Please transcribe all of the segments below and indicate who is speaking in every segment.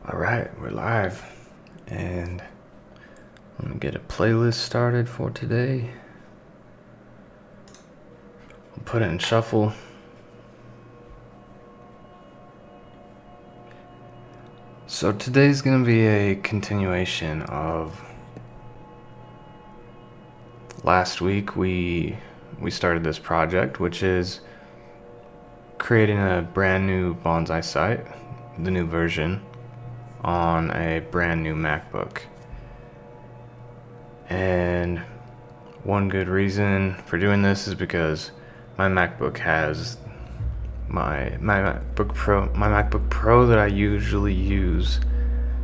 Speaker 1: Alright, we're live, and I'm gonna get a playlist started for today. I'll put it in shuffle. So today's gonna be a continuation of last week. We started this project, which is creating a brand new Bonsai site, the new version, on a brand new MacBook. And one good reason for doing this is because my MacBook has my MacBook Pro that I usually use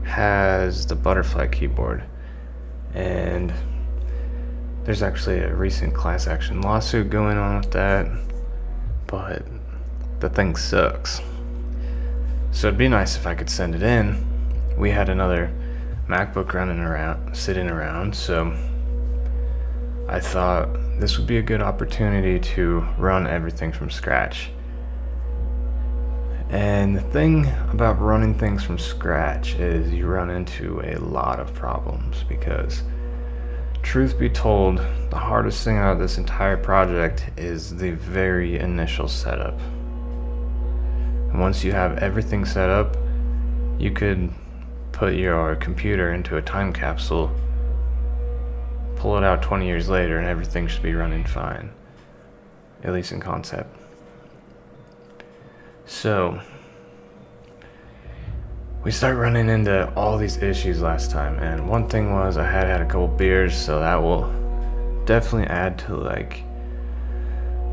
Speaker 1: has the butterfly keyboard, and there's actually a recent class action lawsuit going on with that, but the thing sucks. So it'd be nice if I could send it in. We had another MacBook sitting around, so I thought this would be a good opportunity to run everything from scratch. And the thing about running things from scratch is you run into a lot of problems, because truth be told, the hardest thing out of this entire project is the very initial setup. And once you have everything set up, you could put your computer into a time capsule, pull it out 20 years later, and everything should be running fine, at least in concept. So we start running into all these issues last time, and one thing was I had a couple beers, so that will definitely add to like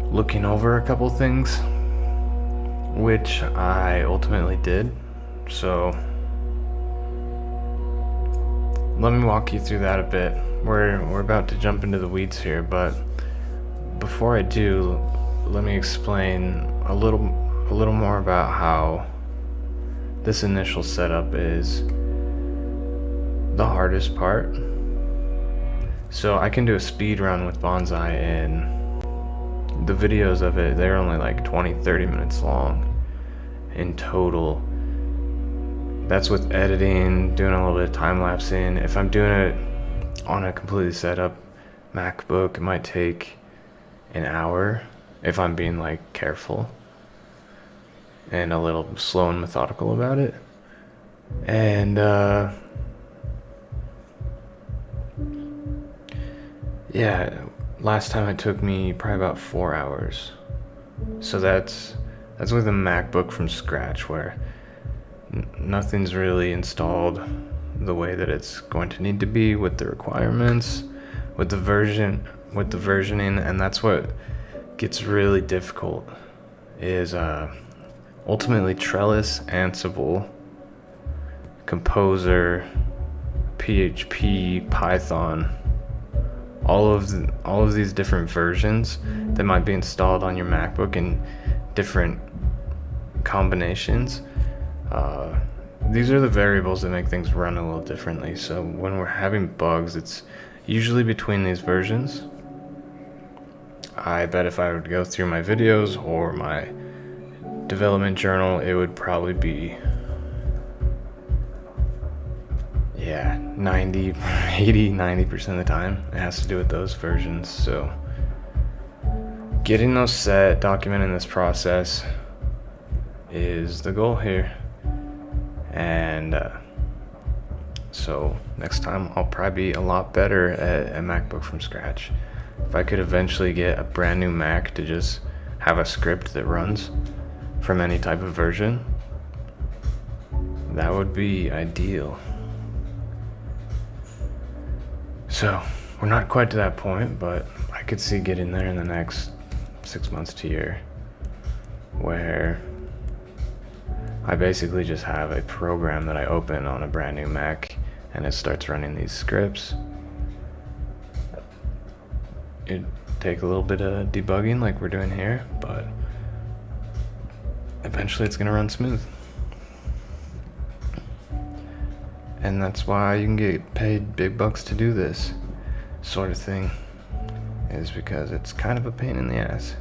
Speaker 1: looking over a couple things, which I ultimately did. So let me walk you through that a bit. We're about to jump into the weeds here, but before I do, let me explain a little more about how this initial setup is the hardest part. So I can do a speed run with Bonsai, and the videos of it, they're only like 20-30 minutes long in total. That's with editing, doing a little bit of time lapsing. If I'm doing it on a completely set up MacBook, it might take an hour if I'm being like careful and a little slow and methodical about it. And yeah, last time it took me probably about 4 hours. So that's with a MacBook from scratch, where nothing's really installed the way that it's going to need to be, with the requirements, with the versioning. And that's what gets really difficult, is ultimately Trellis, Ansible, Composer, PHP, Python, all of these different versions that might be installed on your MacBook in different combinations. These are the variables that make things run a little differently. So when we're having bugs, it's usually between these versions. I bet if I would go through my videos or my development journal, it would probably be 90% of the time it has to do with those versions. So getting those set, documenting this process is the goal here. And so next time I'll probably be a lot better at a MacBook from scratch. If I could eventually get a brand new Mac to just have a script that runs from any type of version, that would be ideal. So we're not quite to that point, but I could see getting there in the next 6 months to a year, where I basically just have a program that I open on a brand new Mac, and it starts running these scripts. It'd take a little bit of debugging like we're doing here, but eventually it's gonna run smooth. And that's why you can get paid big bucks to do this sort of thing, is because it's kind of a pain in the ass.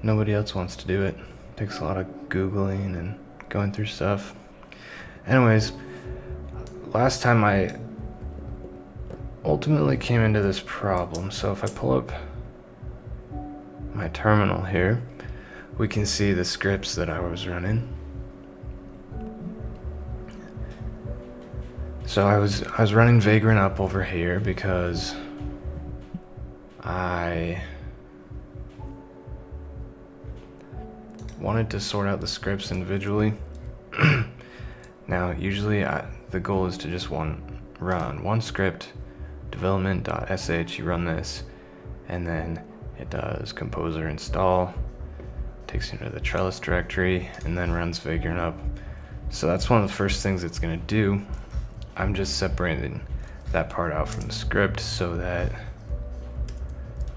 Speaker 1: Nobody else wants to do it. Takes a lot of Googling and going through stuff. Anyways, last time I ultimately came into this problem. So if I pull up my terminal here, we can see the scripts that I was running. So I was running vagrant up over here because I wanted to sort out the scripts individually. Now, usually the goal is to just run one script, development.sh, you run this, and then it does composer install, takes you into the Trellis directory, and then runs vagrant up. So that's one of the first things it's going to do. I'm just separating that part out from the script so that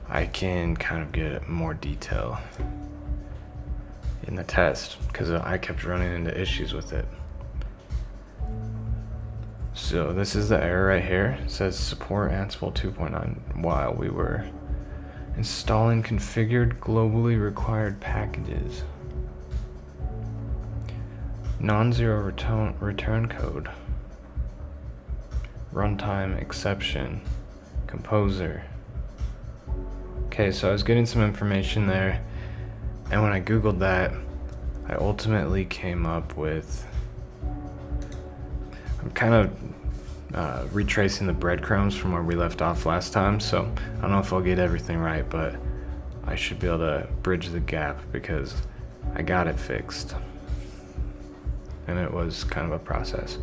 Speaker 1: I can kind of get more detail in the test, because I kept running into issues with it. So this is the error right here. It says support Ansible 2.9 while we were installing configured globally required packages. Non-zero return code. Runtime exception. Composer. Okay, so I was getting some information there, and when I googled that, I ultimately came up with, I'm kind of retracing the breadcrumbs from where we left off last time, so I don't know if I'll get everything right, but I should be able to bridge the gap because I got it fixed. And it was kind of a process.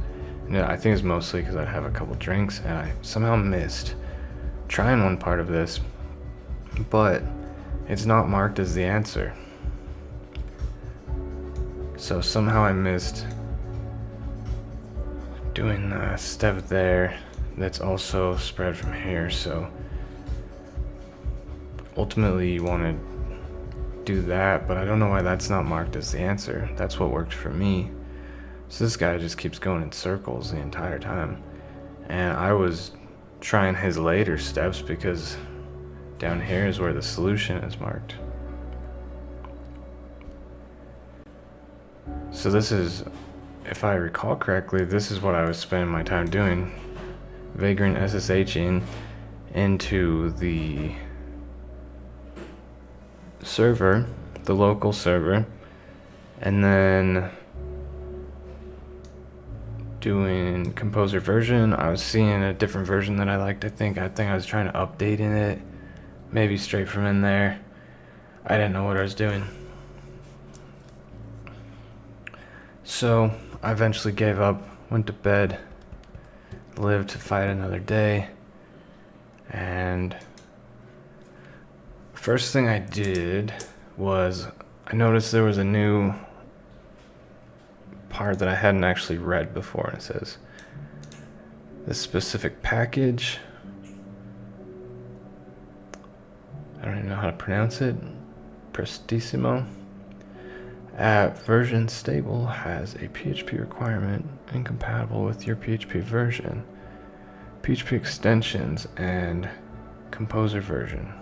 Speaker 1: And I think it's mostly because I have a couple drinks and I somehow missed trying one part of this, but it's not marked as the answer. So somehow I missed doing a step there that's also spread from here. So ultimately you want to do that, but I don't know why that's not marked as the answer. That's what worked for me. So this guy just keeps going in circles the entire time, and I was trying his later steps because down here is where the solution is marked. So this is, if I recall correctly, this is what I was spending my time doing. Vagrant SSHing into the server, the local server, and then doing composer version. I was seeing a different version that I liked. I think I was trying to update in it, maybe straight from in there. I didn't know what I was doing. So I eventually gave up, went to bed, lived to fight another day, and first thing I did was I noticed there was a new part that I hadn't actually read before, and it says this specific package, I don't even know how to pronounce it, prestissimo, at version stable has a PHP requirement incompatible with your PHP version, PHP extensions, and composer version.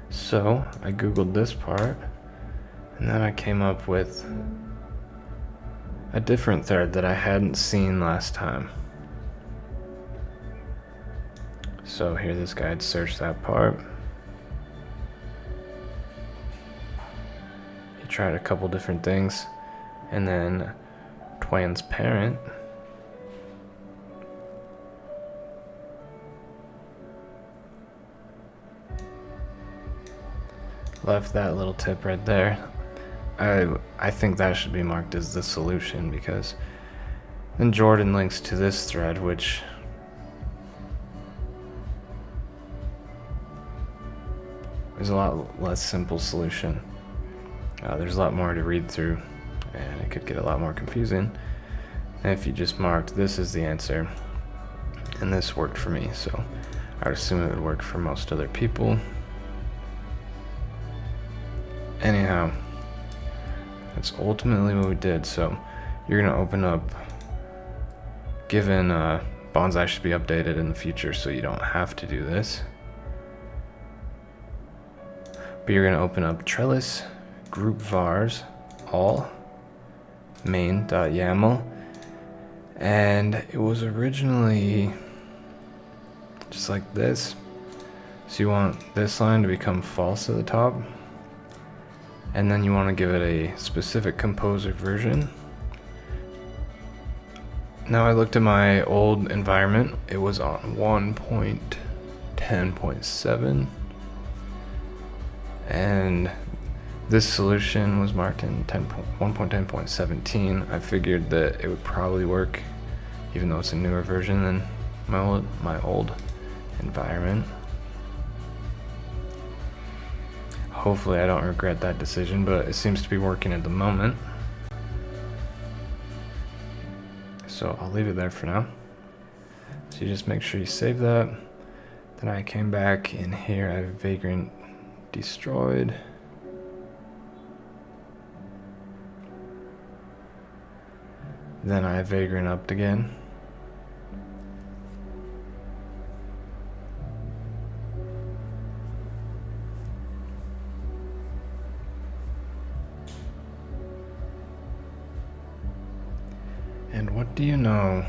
Speaker 1: So I googled this part, and then I came up with a different thread that I hadn't seen last time. So here this guy had searched that part. He tried a couple different things, and then transparent left that little tip right there. I think that should be marked as the solution, because then Jordan links to this thread, which is a lot less simple solution. There's a lot more to read through, and it could get a lot more confusing. And if you just marked this as the answer, and this worked for me, so I would assume it would work for most other people. Anyhow, that's ultimately what we did. So you're going to open up, given Bonsai should be updated in the future so you don't have to do this. But you're going to open up Trellis, group vars all main.yml, and it was originally just like this. So you want this line to become false at the top, and then you want to give it a specific composer version. Now I looked at my old environment, it was on 1.10.7, and this solution was marked in 1.10.17. I figured that it would probably work, even though it's a newer version than my old environment. Hopefully I don't regret that decision, but it seems to be working at the moment. So I'll leave it there for now. So you just make sure you save that. Then I came back in here, I have vagrant destroyed. Then I have vagrant upped again. And what do you know?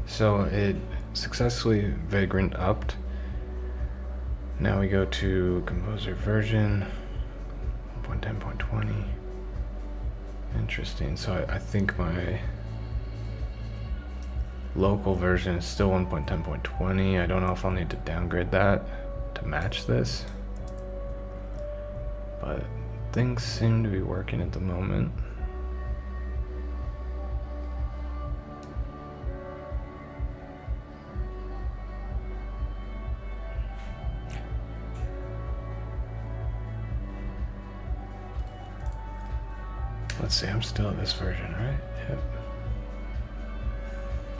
Speaker 1: So it successfully vagrant upped. Now we go to composer version 1.10.20. Interesting. So I think my local version is still 1.10.20. I don't know if I'll need to downgrade that to match this, but things seem to be working at the moment. Let's see, I'm still at this version, right? Yep.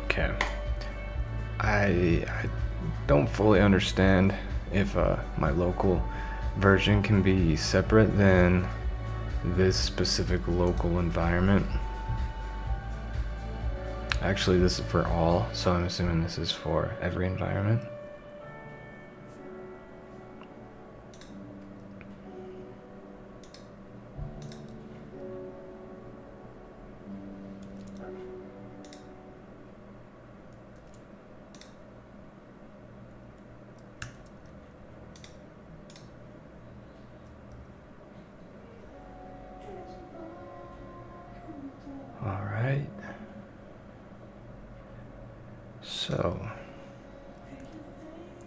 Speaker 1: Okay. I don't fully understand if my local version can be separate than this specific local environment. Actually, this is for all, so I'm assuming this is for every environment. Alright, so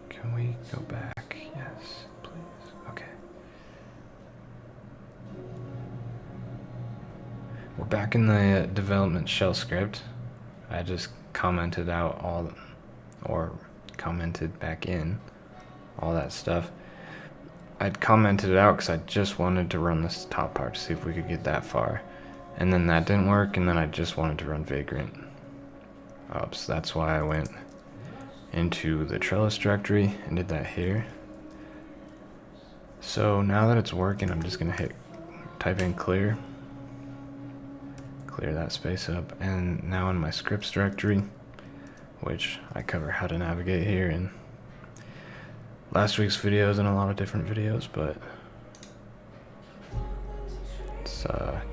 Speaker 1: can we go back? Yes, please. Okay. We're back in the development shell script. I just commented out commented back in all that stuff. I'd commented it out because I just wanted to run this top part to see if we could get that far. And then that didn't work, and then I just wanted to run vagrant. So that's why I went into the Trellis directory and did that here. So now that it's working, I'm just gonna type in clear that space up, and now in my scripts directory, which I cover how to navigate here in last week's videos and a lot of different videos, but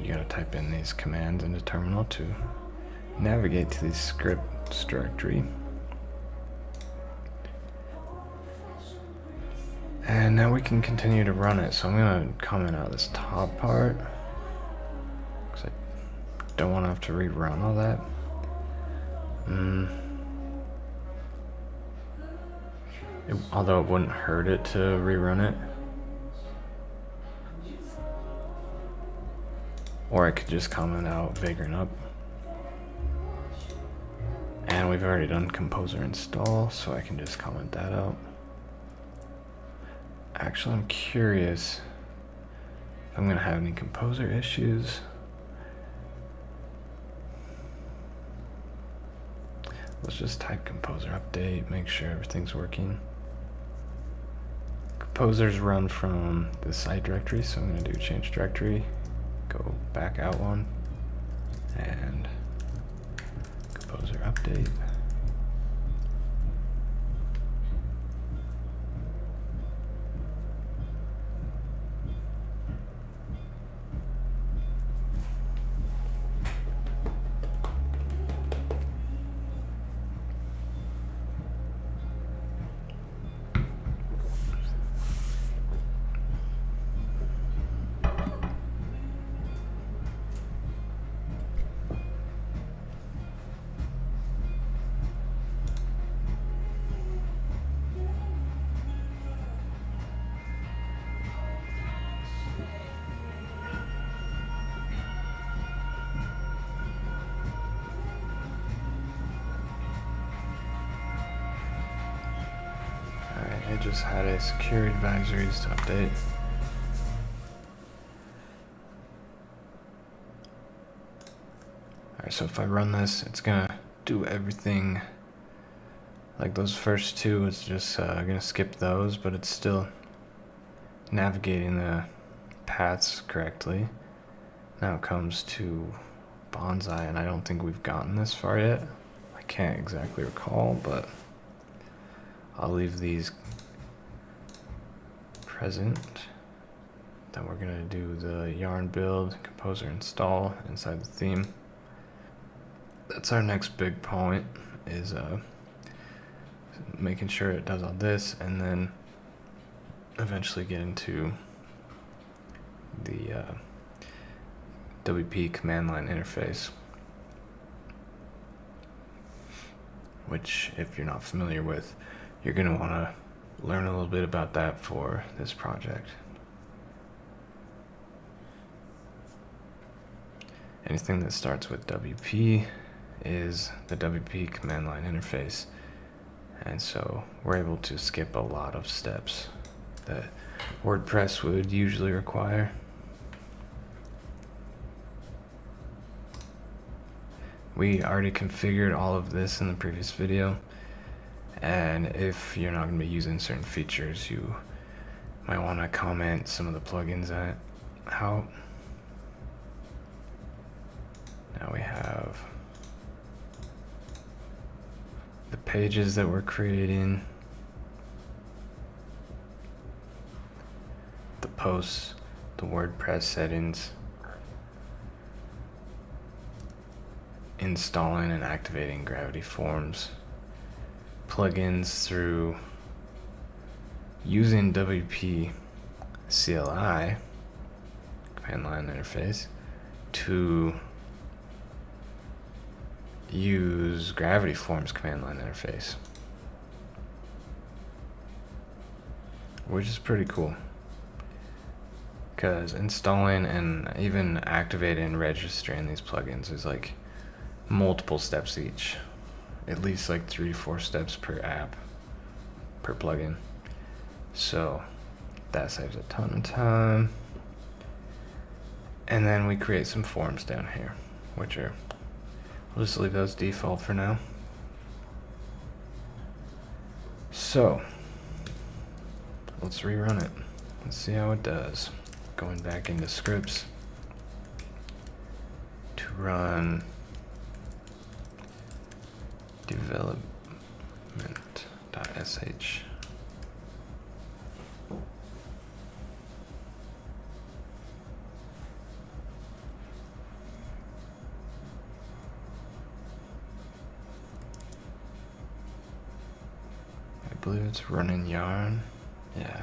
Speaker 1: you gotta type in these commands into terminal to navigate to the scripts directory. And now we can continue to run it. So I'm gonna comment out this top part because I don't want to have to rerun all that. Although it wouldn't hurt it to rerun it. Or I could just comment out vagrant up. And we've already done composer install, so I can just comment that out. Actually, I'm curious if I'm gonna have any composer issues. Let's just type composer update, make sure everything's working. Composers run from the site directory, so I'm gonna do change directory. Go back out one and composer update. just had a security advisories to update. Alright, so if I run this, it's gonna do everything. Like those first two, it's just gonna skip those, but it's still navigating the paths correctly. Now it comes to Bonsai, and I don't think we've gotten this far yet. I can't exactly recall, but I'll leave these present. Then we're gonna do the yarn build, composer install inside the theme. That's our next big point, is making sure it does all this, and then eventually get into the WP command line interface, which, if you're not familiar with, you're going to want to learn a little bit about that for this project. Anything that starts with WP is the WP command line interface, and so we're able to skip a lot of steps that WordPress would usually require. We already configured all of this in the previous video, and if you're not going to be using certain features, you might want to comment some of the plugins out. Now we have the pages that we're creating, the posts, the WordPress settings, installing and activating Gravity Forms, plugins through using WP CLI command line interface to use Gravity Forms command line interface, which is pretty cool, because installing and even activating and registering these plugins is like multiple steps each, at least like 3 to 4 steps per app, per plugin. So that saves a ton of time. And then we create some forms down here, which are, we'll just leave those default for now. So let's rerun it. Let's see how it does. Going back into scripts to run development.sh. I believe it's running yarn. Yeah.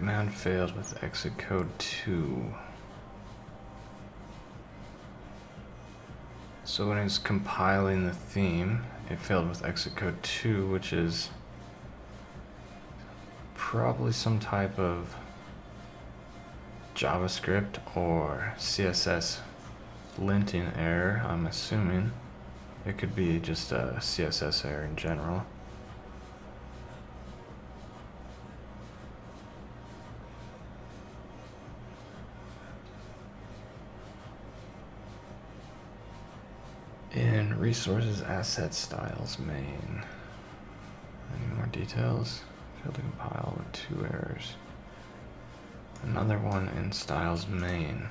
Speaker 1: Command failed with exit code 2. So when it's compiling the theme, it failed with exit code 2, which is probably some type of JavaScript or CSS linting error, I'm assuming. It could be just a CSS error in general. In resources, assets, styles, main. Any more details? Failed to compile with 2 errors. Another one in styles main.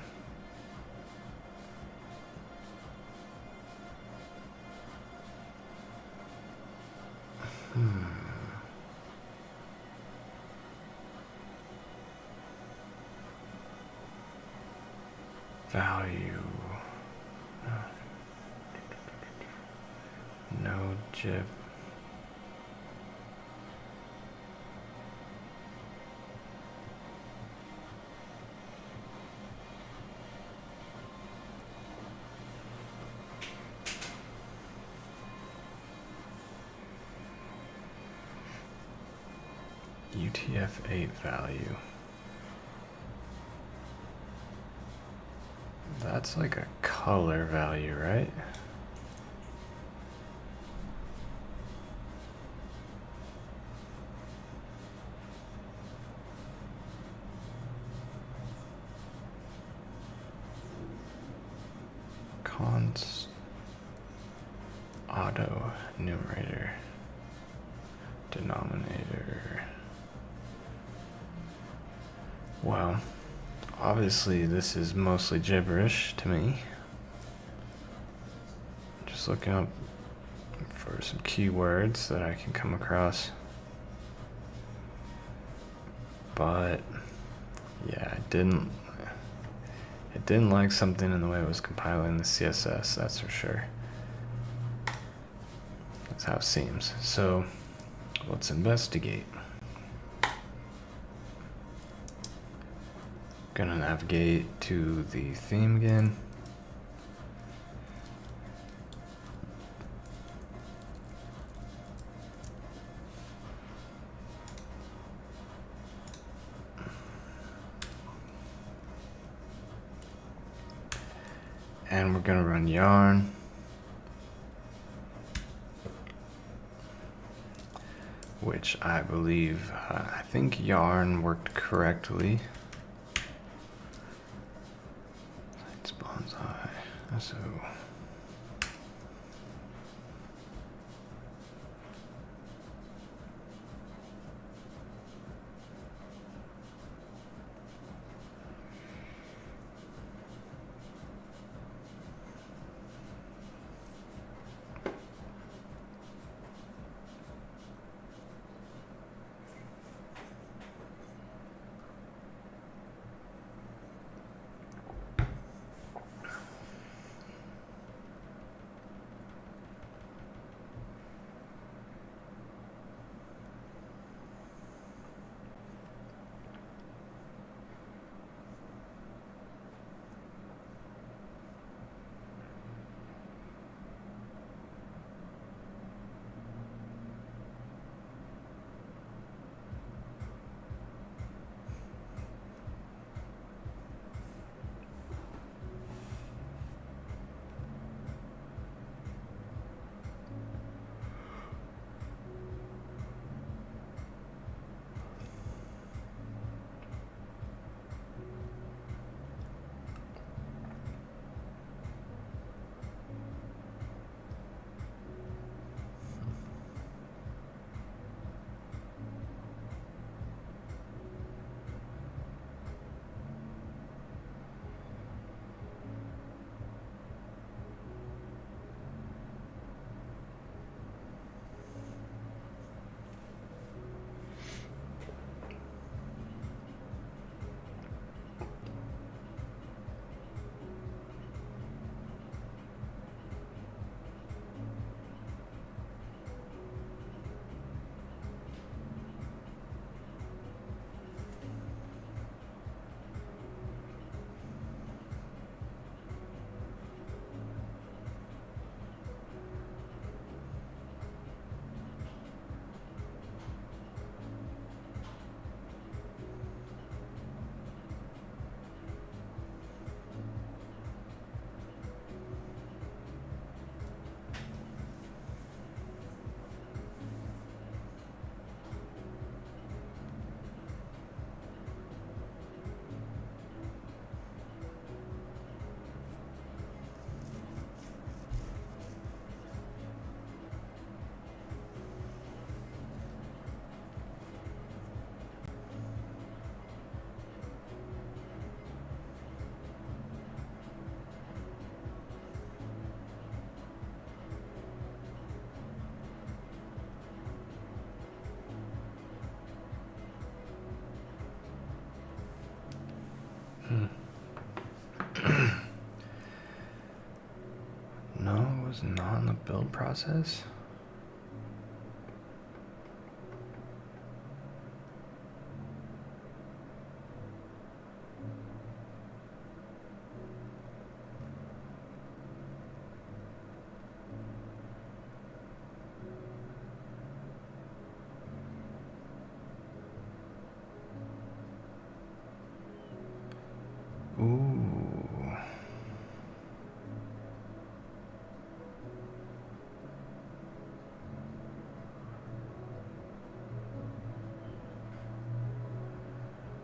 Speaker 1: Value. No jib. UTF-8 value. That's like a color value, right? Const auto numerator denominator. Well, obviously this is mostly gibberish to me. Just looking up for some keywords that I can come across. But yeah, it didn't like something in the way it was compiling the CSS, that's for sure. That's how it seems. So let's investigate. Gonna navigate to the theme again. And we're gonna run yarn. Which I believe, I think yarn worked correctly. It's bonsai, so. No, it was not in the build process. Ooh.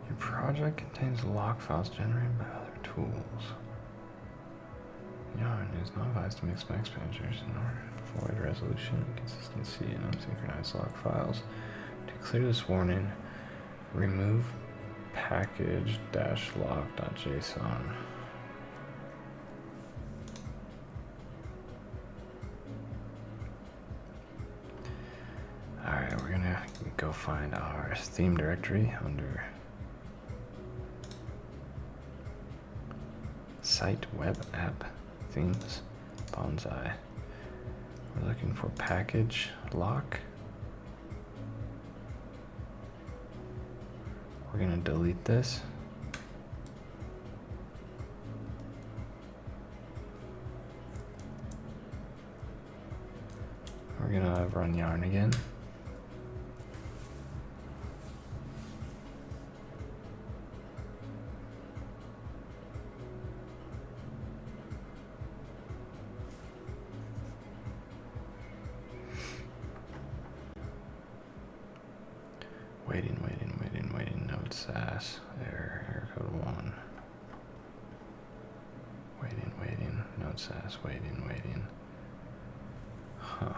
Speaker 1: Your project contains log files generated by other tools. Yarn is not advised to mix my expenditures in order to avoid resolution, consistency, and unsynchronized log files. To clear this warning, remove package-log.json. Alright, we're gonna go find our theme directory under Site Web App Themes Bonsai. We're looking for package lock. We're gonna delete this. We're gonna run yarn again. Waiting, node sass, error code 1. Waiting, node sass, waiting. Huh.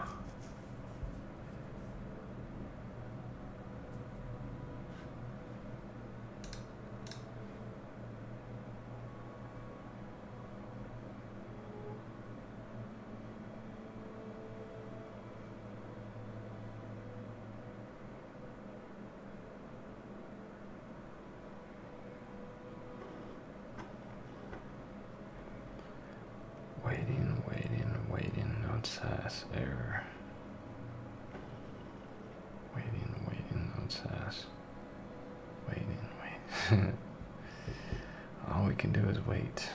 Speaker 1: Waiting, node sass, error. Waiting, node sass. Wait. All we can do is wait.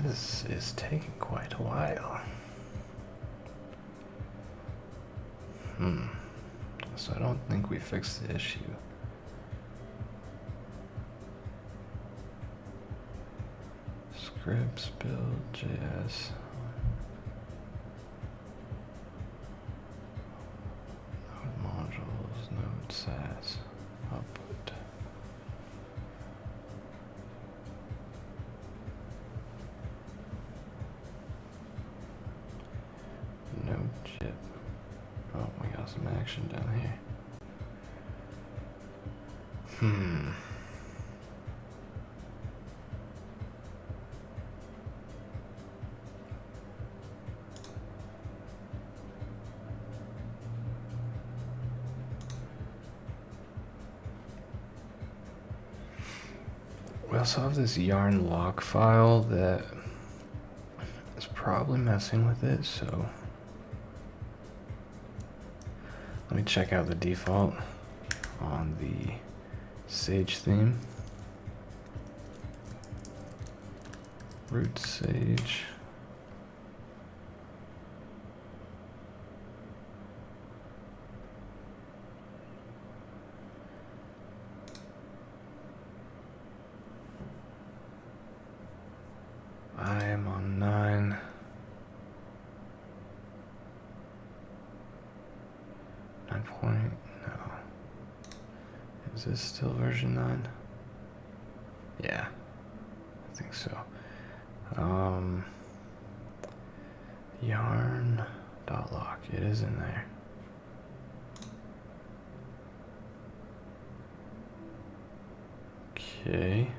Speaker 1: This is taking quite a while. So I don't think we fixed the issue. Scripts, build, JS. Node modules, node sass, output. Node chip. Oh, we got some action down here. We also have this yarn lock file that is probably messing with it, so let me check out the default on the Sage theme. Root Sage. I am on 9. 9 point, no. Is this still version 9? Yeah, I think so. Yarn.lock, it is in there. Okay.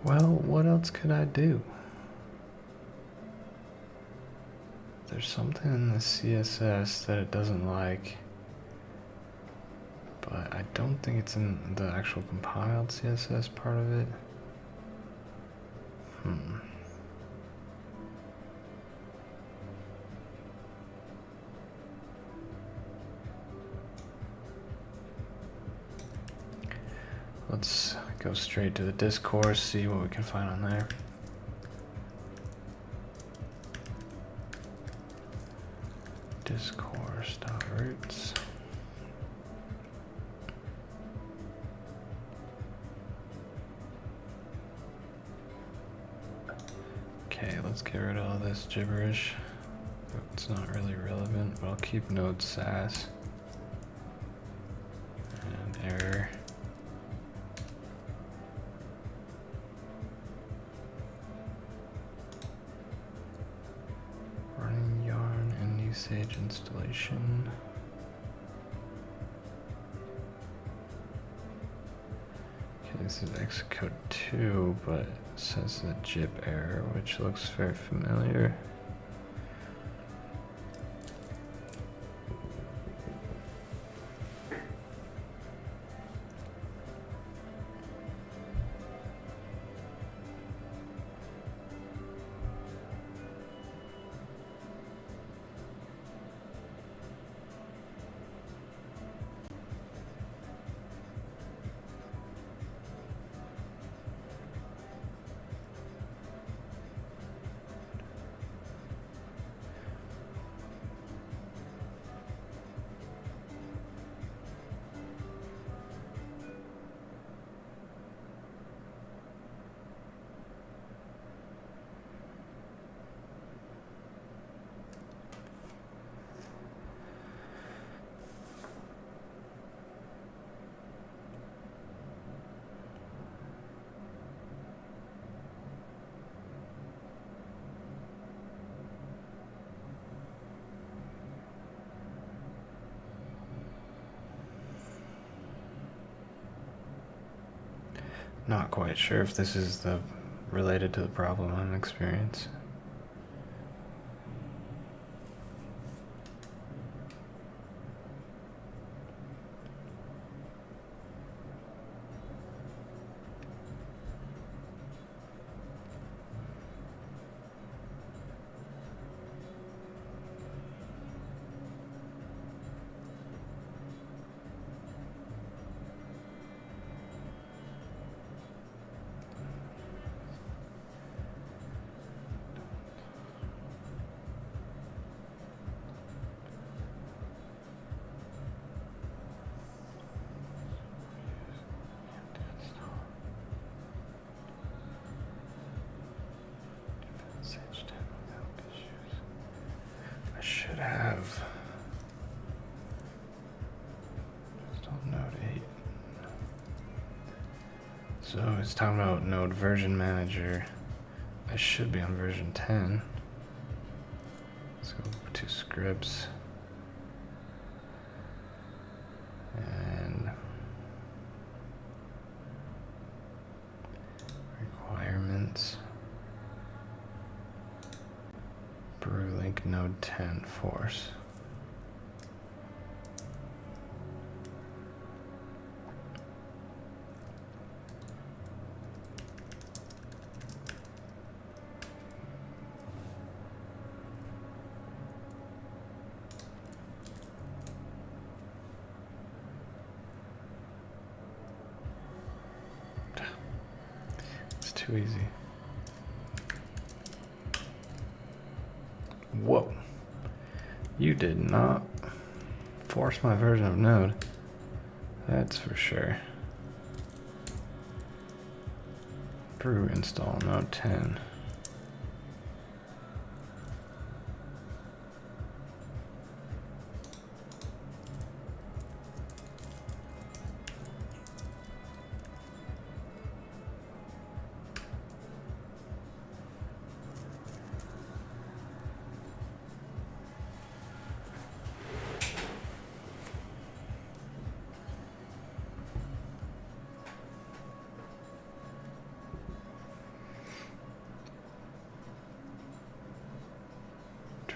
Speaker 1: Well, what else could I do? There's something in the CSS that it doesn't like, but I don't think it's in the actual compiled CSS part of it. Let's go straight to the discourse, see what we can find on there. Discourse.roots. Okay, let's get rid of all this gibberish. It's not really relevant, but I'll keep node sass and error. Running yarn and new Sage installation. Okay, this is Xcode 2, but it says the jib error, which looks very familiar. Not quite sure if this is related to the problem I'm experiencing. I should have just on node 8. So it's talking about node version manager. I should be on version 10. scripts. And requirements. Brew link node 10 force. It's too easy. Whoa. You did not force my version of Node. That's for sure. Brew install Node 10.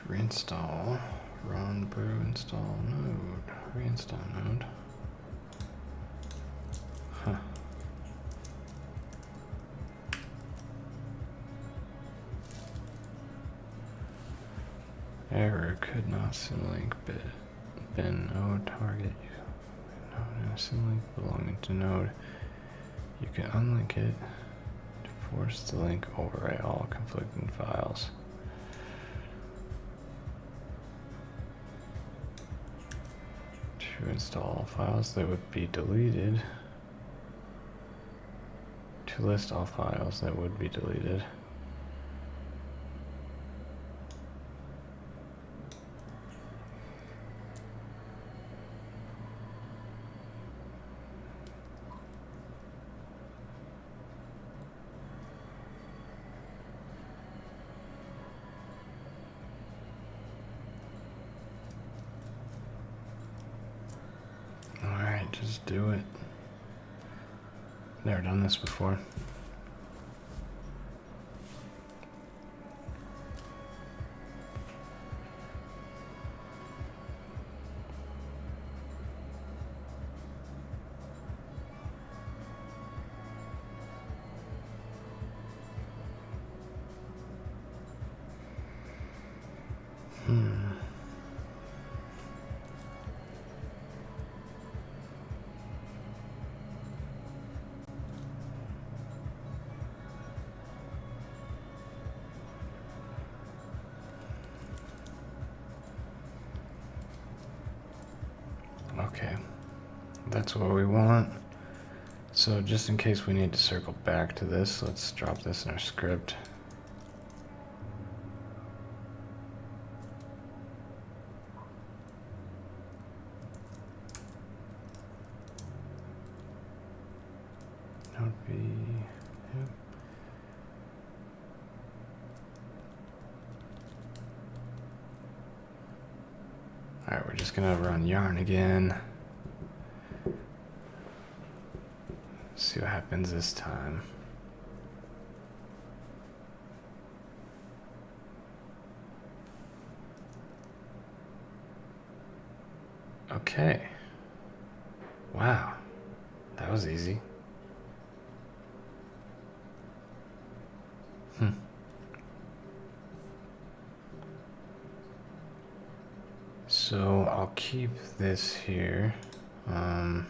Speaker 1: Reinstall, run brew install node, reinstall node. Huh. Error could not symlink bin node target node and symlink belonging to node. You can unlink it to force the link overwrite all conflicting files. To install files that would be deleted. To list all files that would be deleted. Just do it. Never done this before. Okay, that's what we want. So just in case we need to circle back to this, let's drop this in our script. Node B, yep. All right, we're just gonna run yarn again. See what happens this time. Okay. Wow, that was easy. So I'll keep this here. I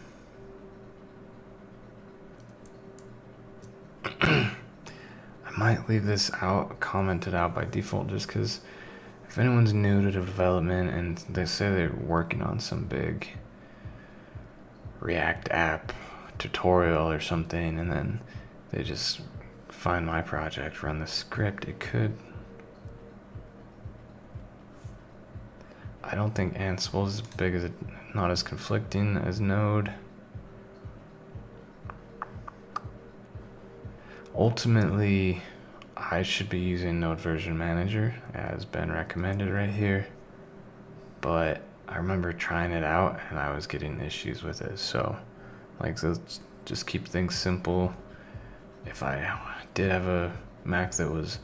Speaker 1: might leave this out, commented out by default, just because if anyone's new to development and they say they're working on some big React app tutorial or something, and then they just find my project, run the script, it could. I don't think Ansible is as big as not as conflicting as Node. Ultimately, I should be using Node Version Manager as been recommended right here. but I remember trying it out and I was getting issues with it. So let's just keep things simple. If I did have a Mac that was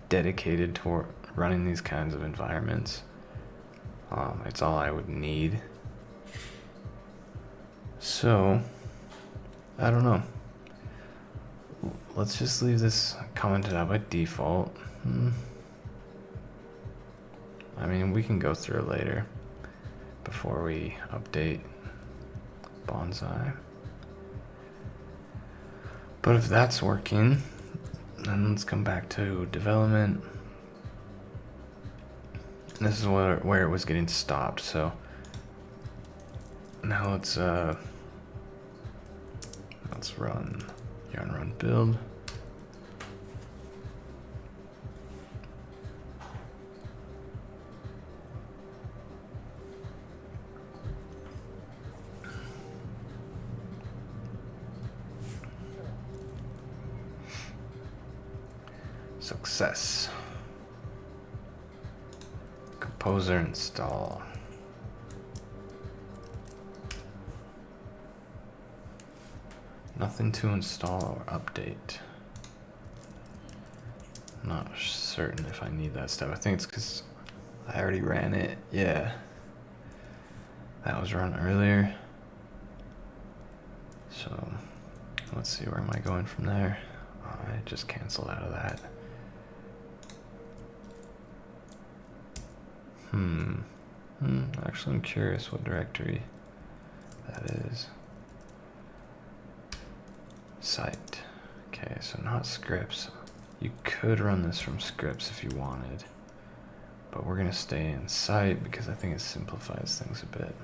Speaker 1: dedicated toward running these kinds of environments, it's all I would need. So I don't know. Let's just leave this commented out by default. I mean, we can go through it later before we update Bonsai. But if that's working, then let's come back to development. And this is where it was getting stopped. So now let's run yarn run build. Success. Composer install. Nothing to install or update. Not certain if I need that stuff. I think it's because I already ran it. Yeah. That was run earlier. So let's see, where am I going from there? I just canceled out of that. Actually, I'm curious what directory that is. Site. Okay, so not scripts. You could run this from scripts if you wanted, but we're gonna stay in site because I think it simplifies things a bit.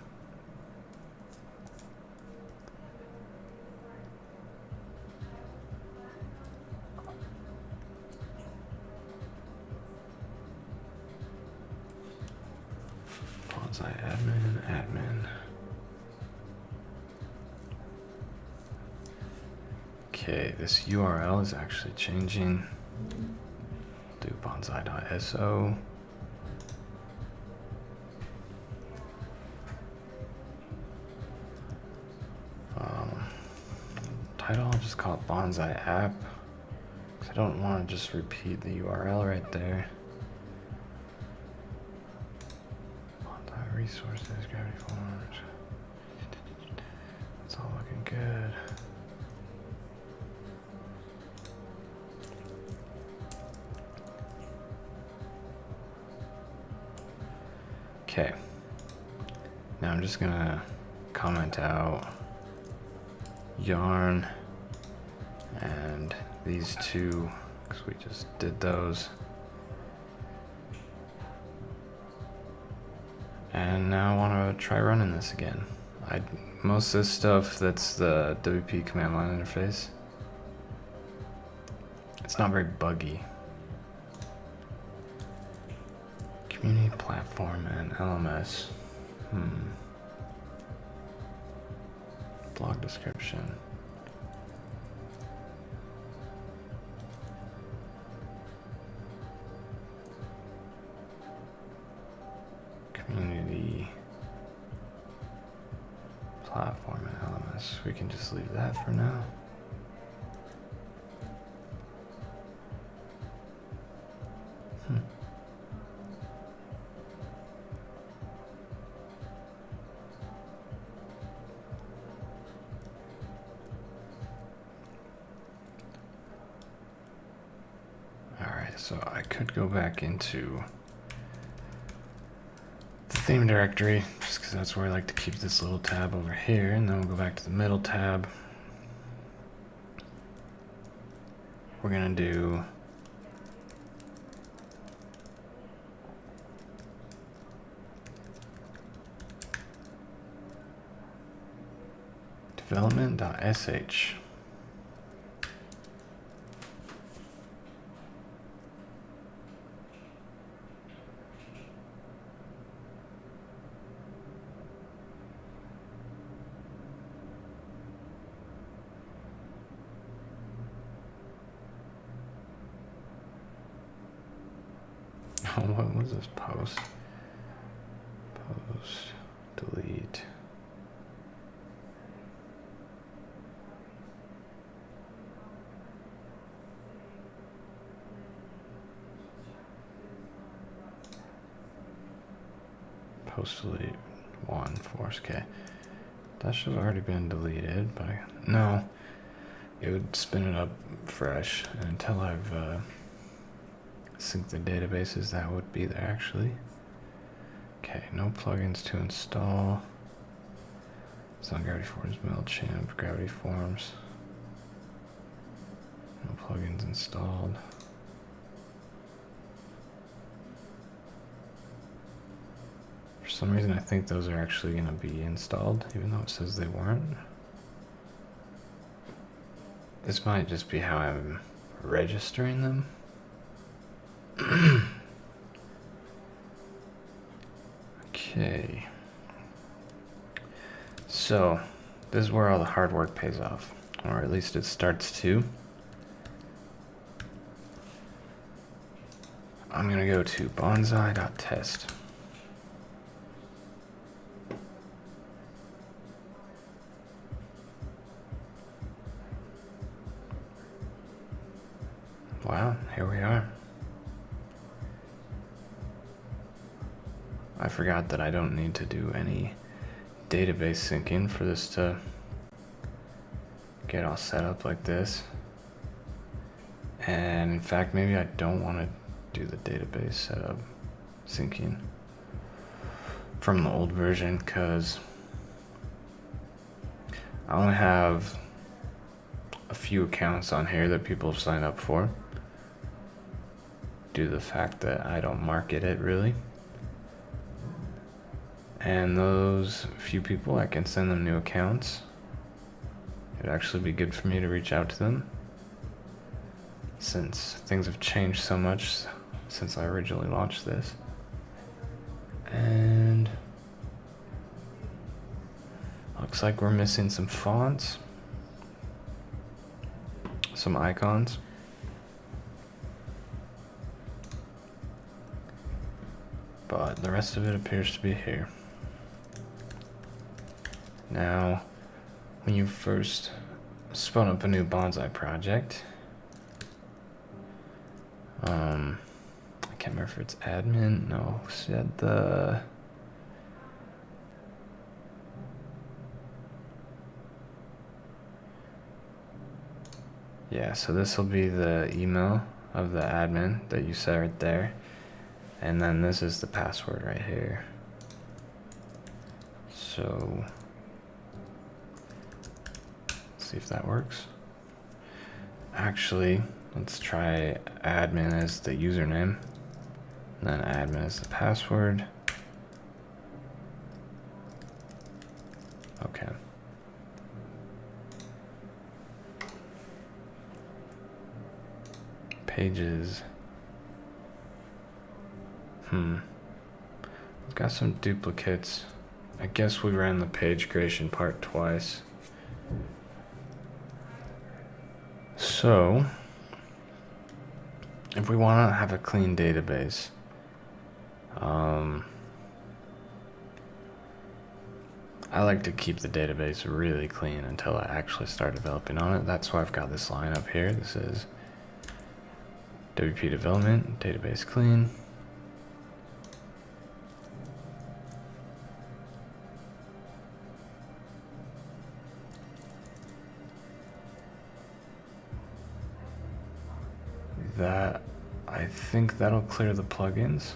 Speaker 1: Bonsai admin. Okay, this URL is actually changing. Do bonsai.so. Title, I'll just call it Bonsai app, because I don't want to just repeat the URL right there. Bonsai resources, gravity forms. It's all looking good. Okay, now I'm just gonna comment out yarn and these two, because we just did those. And now I want to try running this again. Most of this stuff, that's the WP command line interface. It's not very buggy. Community platform and LMS. Blog description. Community platform and LMS. We can just leave that for now. So I could go back into the theme directory, just because that's where I like to keep this little tab over here, and then we'll go back to the middle tab. We're gonna do development.sh. What was this post? post, delete. Post delete 1 force. Okay, that should have already been deleted, but no, it would spin it up fresh. And until I've synced the databases, that would be there actually. Okay, no plugins to install. It's not Gravity Forms, MailChimp, Gravity Forms. No plugins installed. For some reason, I think those are actually going to be installed, even though it says they weren't. This might just be how I'm registering them. Okay. So, this is where all the hard work pays off, or at least it starts to. I'm going to go to bonsai.test. Wow, here we are. I forgot that I don't need to do any database syncing for this to get all set up like this. And in fact, maybe I don't want to do the database setup syncing from the old version, because I only have a few accounts on here that people have signed up for, due to the fact that I don't market it really. And those few people, I can send them new accounts. It'd actually be good for me to reach out to them, since things have changed so much since I originally launched this. And looks like we're missing some fonts, some icons. But the rest of it appears to be here. Now, when you first spun up a new Bonsai project, I can't remember if it's admin. No, said the yeah. So this will be the email of the admin that you set right there, and then this is the password right here. So let's see if that works. Actually, let's try admin as the username, and then admin as the password. Okay. Pages. We've got some duplicates. I guess we ran the page creation part twice. So, if we want to have a clean database, I like to keep the database really clean until I actually start developing on it. That's why I've got this line up here. This is WP development, database clean. That, I think that'll clear the plugins.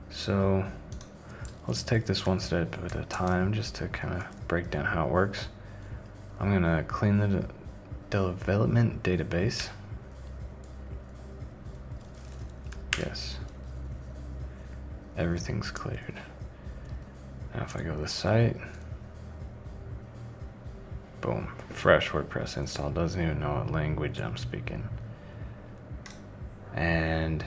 Speaker 1: So let's take this one step at a time just to kind of break down how it works. I'm gonna clean the development database. Yes, everything's cleared. Now if I go to the site, boom, fresh WordPress install. Doesn't even know what language I'm speaking. And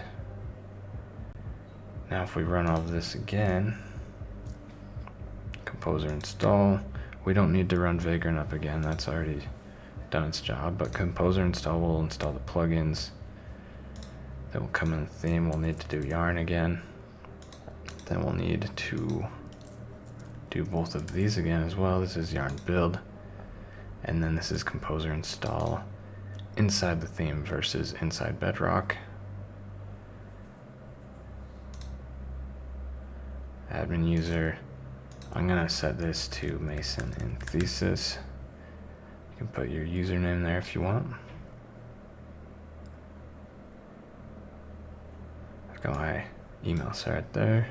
Speaker 1: now if we run all of this again, Composer install, we don't need to run Vagrant up again, that's already done its job, but Composer install will install the plugins. Then we'll come in the theme, we'll need to do yarn again. Then we'll need to do both of these again as well. This is yarn build, and then this is composer install inside the theme versus inside Bedrock. Admin user, I'm gonna set this to Mason in thesis. You can put your username there if you want. I've got my email set right there.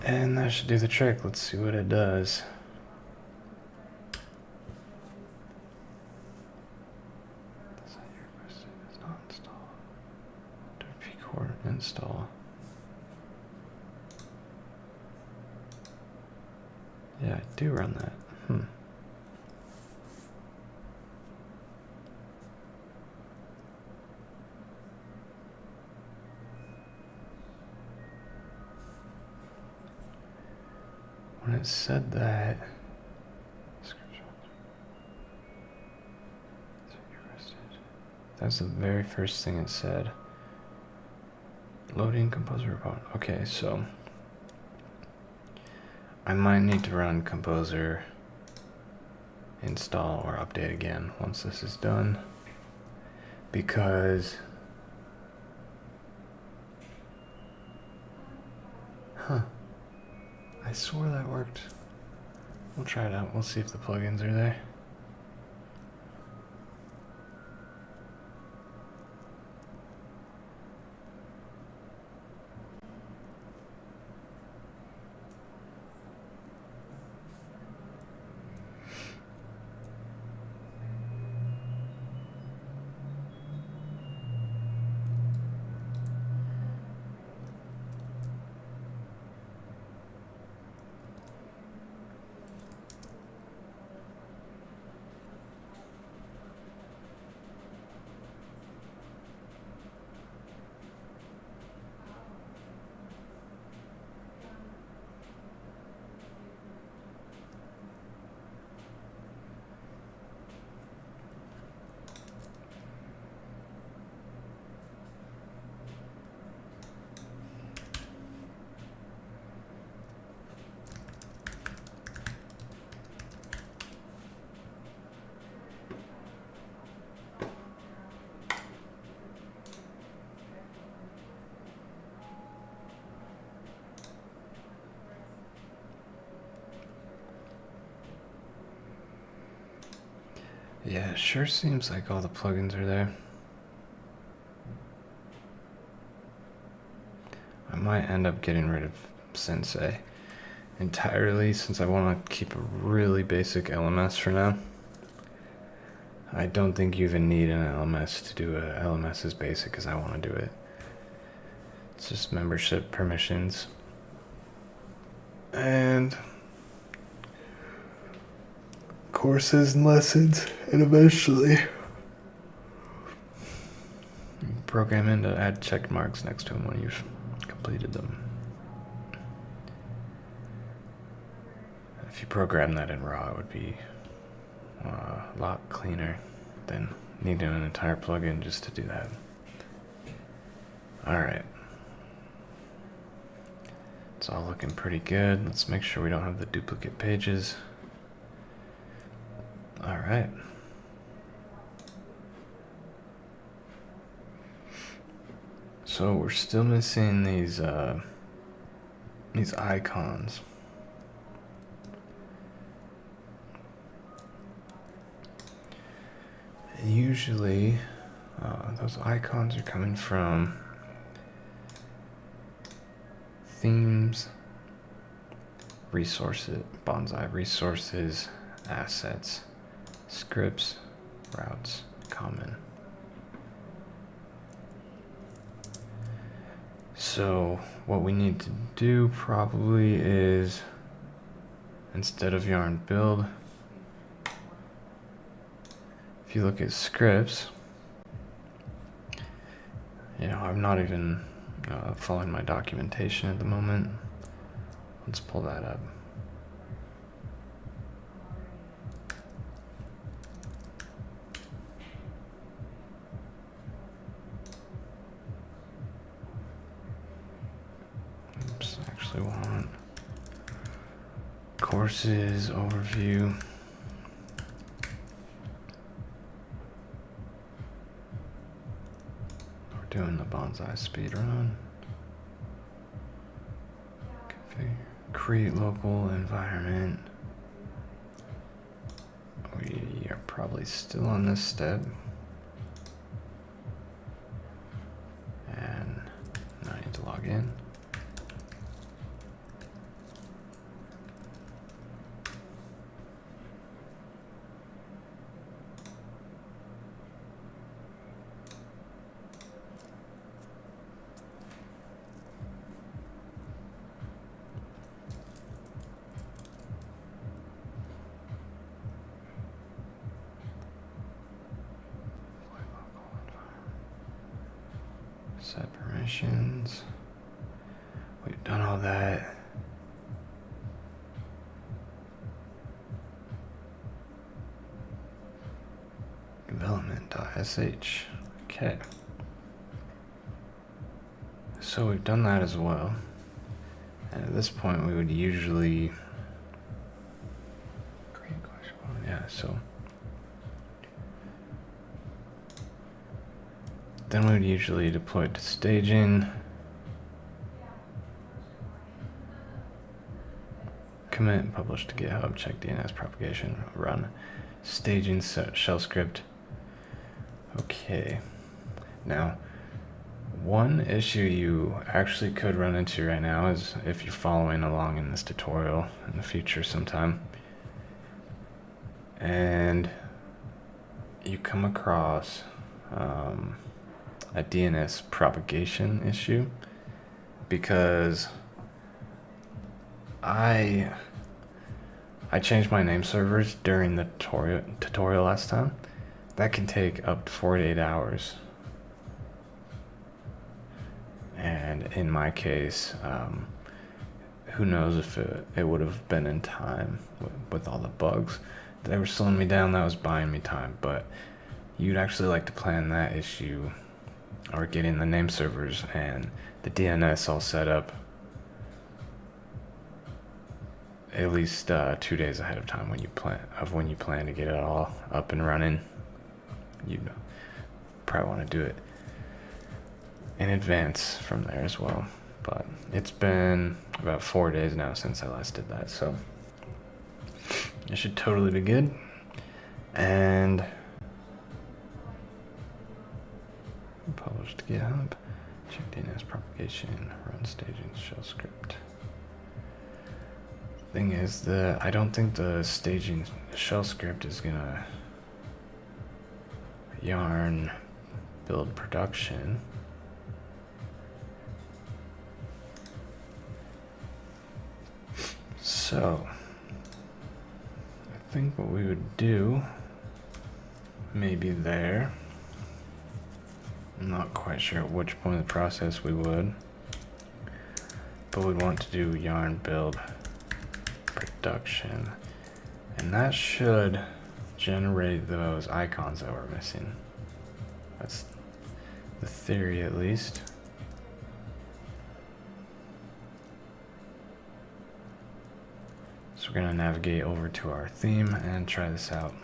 Speaker 1: And that should do the trick. Let's see what it does. Install. Yeah, I do run that. When it said that, that's the very first thing it said. Loading composer report. Okay, so I might need to run composer install or update again once this is done, because I swore that worked. We'll try it out. We'll see if the plugins are there. Yeah, it sure seems like all the plugins are there. I might end up getting rid of Sensei entirely, since I want to keep a really basic LMS for now. I don't think you even need an LMS to do a LMS as basic as I want to do it. It's just membership permissions and courses and lessons, and eventually program in to add check marks next to them when you've completed them. If you program that in raw, it would be a lot cleaner than needing an entire plugin just to do that. Alright. It's all looking pretty good. Let's make sure we don't have the duplicate pages. Alright. So we're still missing these icons. Usually, those icons are coming from themes, resources, Bonsai resources, assets, scripts, routes, common. So what we need to do probably is, instead of yarn build, if you look at scripts, I'm not even following my documentation at the moment. Let's pull that up. Oops, I actually want courses overview. We're doing the Bonsai speedrun. Configure. Create local environment. We are probably still on this step. And now I need to log in. Set permissions. We've done all that. Development.sh. Okay. So we've done that as well. And at this point we would usually create question. Yeah, so then we would usually deploy it to staging, commit and publish to GitHub, check DNS propagation, run staging shell script. Okay, now one issue you actually could run into right now is if you're following along in this tutorial in the future sometime, and you come across a DNS propagation issue, because I changed my name servers during the tutorial last time. That can take up to 48 hours. And in my case, who knows if it would have been in time with all the bugs. They were slowing me down, that was buying me time, but you'd actually like to plan that issue, or getting the name servers and the DNS all set up at least 2 days ahead of time when you plan to get it all up and running. You probably want to do it in advance from there as well. But it's been about 4 days now since I last did that, so it should totally be good. And publish to GitHub, check DNS propagation, run staging shell script. Thing is that I don't think the staging shell script is gonna yarn build production. So I think what we would do, maybe there, I'm not quite sure at which point in the process we would, but we'd want to do yarn build production, and that should generate those icons that we're missing. That's the theory, at least. So we're gonna navigate over to our theme and try this out.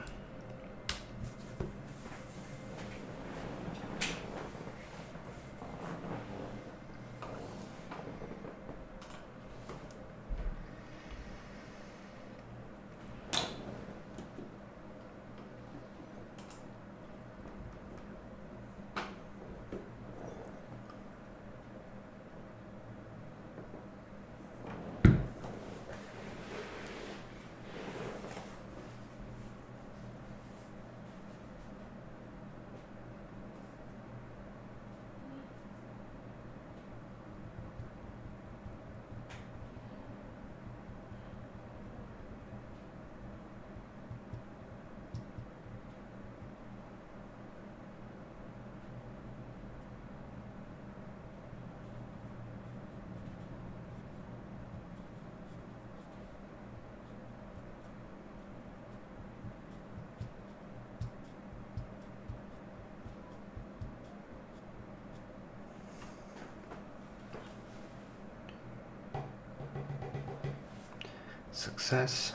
Speaker 1: Success.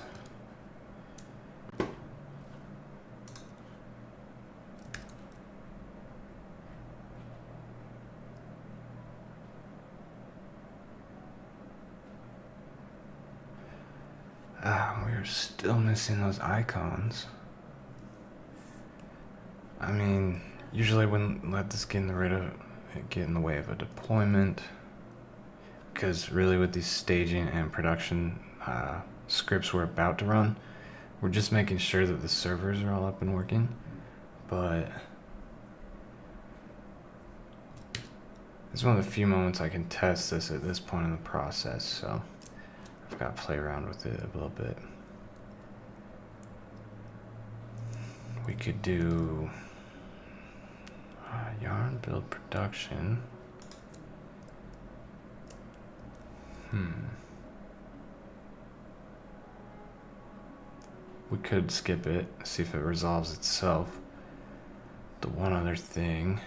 Speaker 1: We're still missing those icons. I mean, usually I wouldn't let this get in the way of a deployment, because really with these staging and production scripts we're about to run, we're just making sure that the servers are all up and working. But it's one of the few moments I can test this at this point in the process, so I've got to play around with it a little bit. We could do yarn build production. We could skip it, see if it resolves itself. The one other thing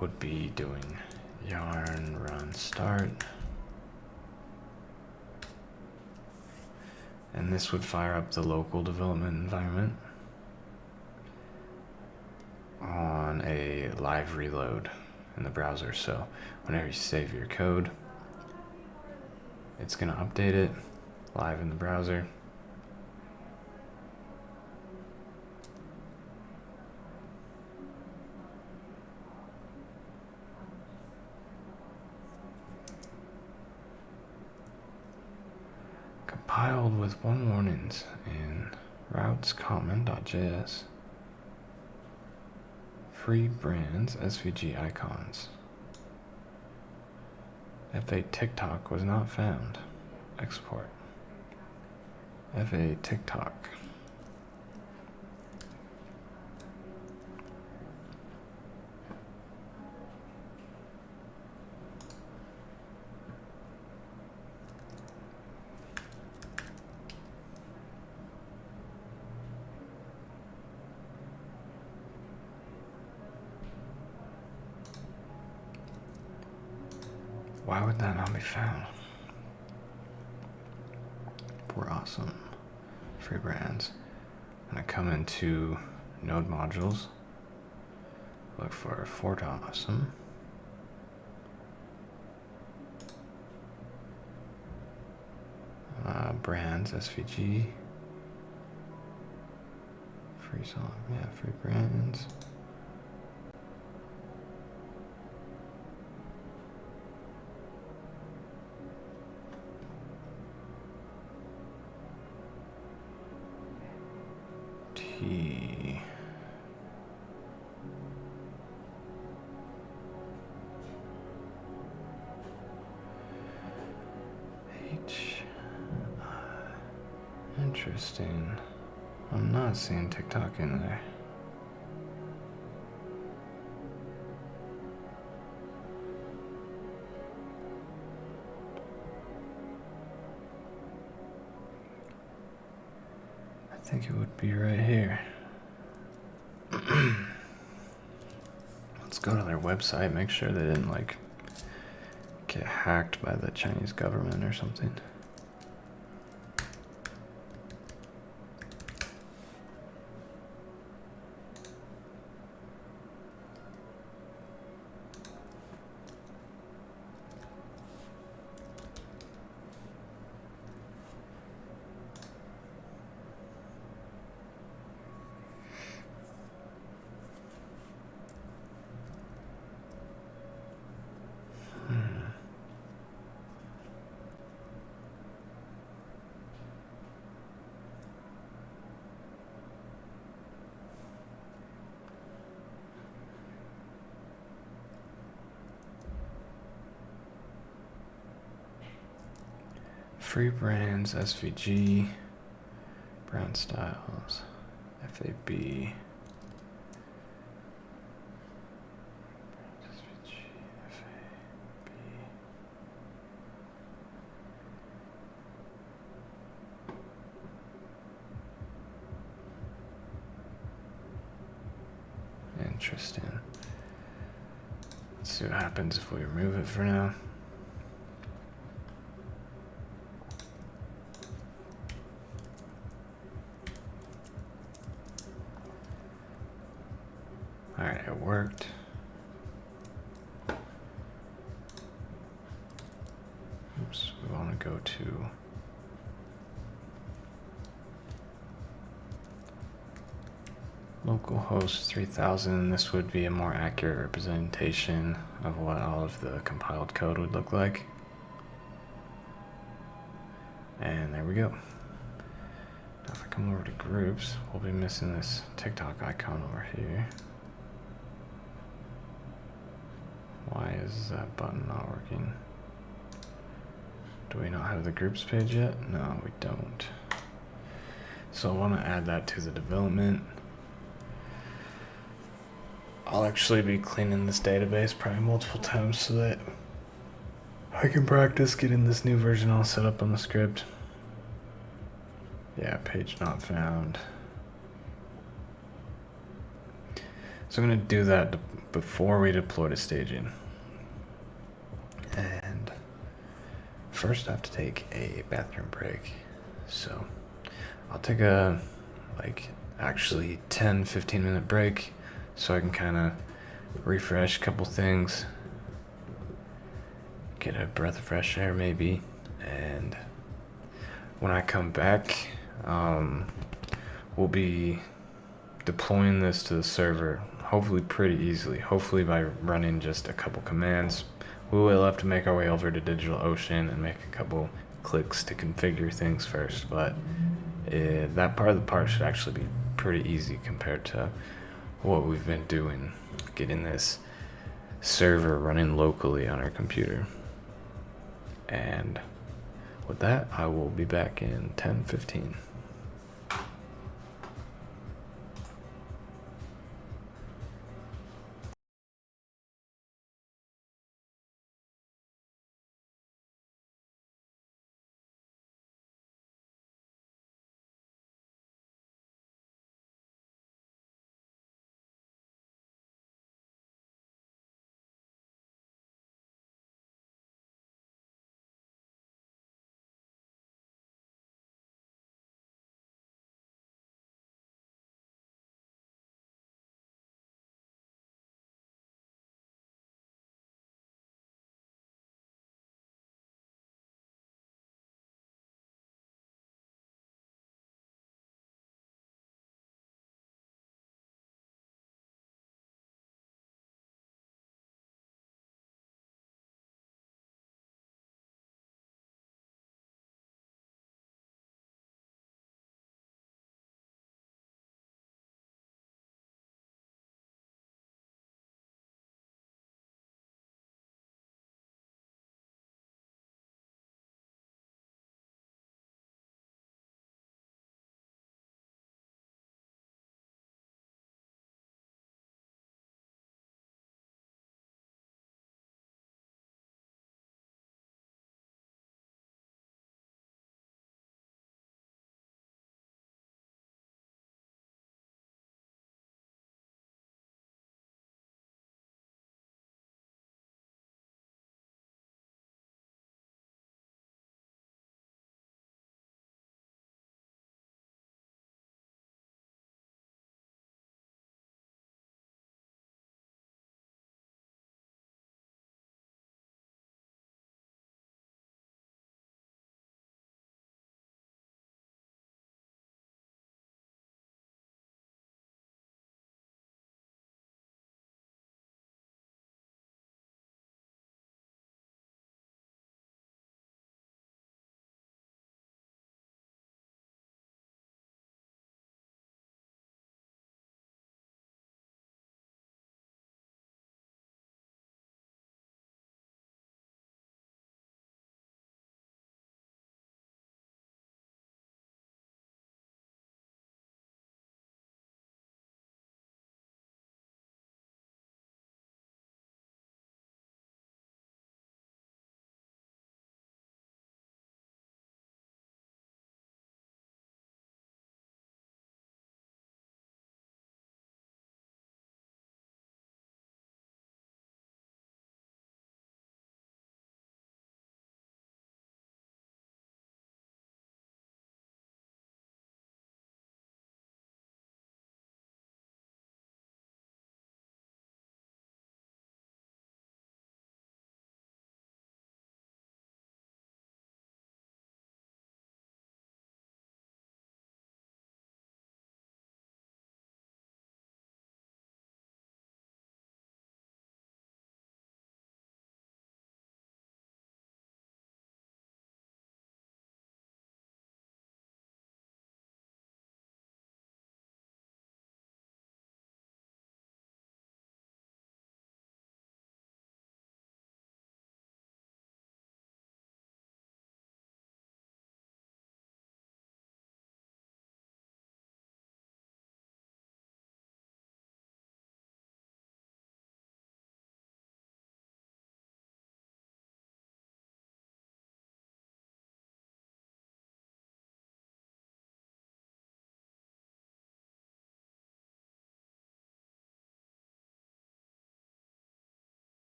Speaker 1: would be doing yarn run start. And this would fire up the local development environment on a live reload in the browser. So whenever you save your code, it's going to update it live in the browser. Compiled with one warnings in routes common.js. Free brands SVG icons. FA TikTok was not found. Export. FA TikTok. Why would that not be found? We're awesome. Free brands. And I come into node modules. Look for Fort Awesome. Brands, SVG. Free song, yeah, free brands. T. H. Interesting. I'm not seeing TikTok in there. I think it would be right here. Let's go to their website, make sure they didn't like get hacked by the Chinese government or something. Free brands, SVG, brand styles, FAB. SVG, FAB. Interesting. Let's see what happens if we remove it for now. Alright, it worked. Oops, we want to go to localhost 3000. This would be a more accurate representation of what all of the compiled code would look like. And there we go. Now if I come over to groups, we'll be missing this TikTok icon over here. Why is that button not working? Do we not have the groups page yet? No, we don't. So I want to add that to the development. I'll actually be cleaning this database probably multiple times so that I can practice getting this new version all set up on the script. Yeah, page not found. So I'm going to do that before we deploy to staging. And first I have to take a bathroom break. So I'll take a actually 10-15 minute break so I can kind of refresh a couple things, get a breath of fresh air maybe, and when I come back, we'll be deploying this to the server hopefully pretty easily, hopefully by running just a couple commands. We will have to make our way over to DigitalOcean and make a couple clicks to configure things first, but that part of the part should actually be pretty easy compared to what we've been doing, getting this server running locally on our computer. And with that, I will be back in 10-15.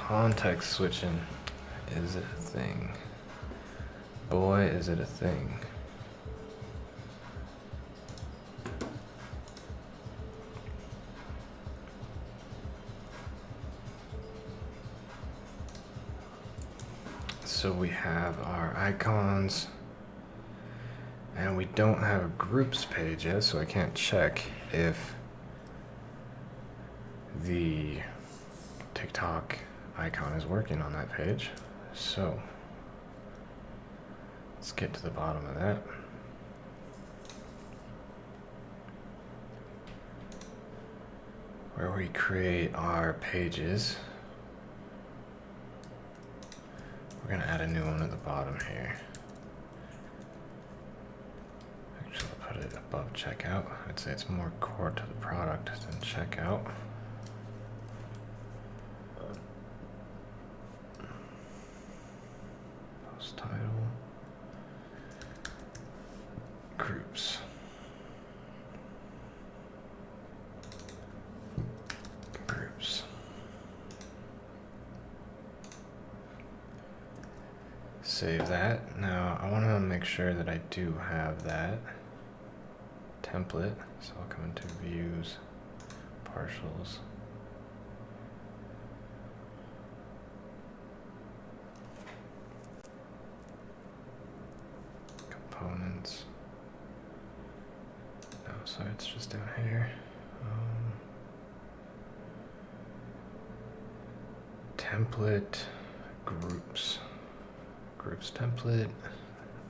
Speaker 1: Context switching. Is it a thing? Boy, is it a thing. So we have our icons, and we don't have a groups page yet, so I can't check if the TikTok icon is working on that page. So let's get to the bottom of that. Where we create our pages. We're going to add a new one at the bottom here. Actually, I'll put it above checkout. I'd say it's more core to the product than checkout. Post title. Groups. Groups. Save that. Now I want to make sure that I do have that template. So I'll come into views, partials. Components. No, so it's just down here. Template, groups. Groups template,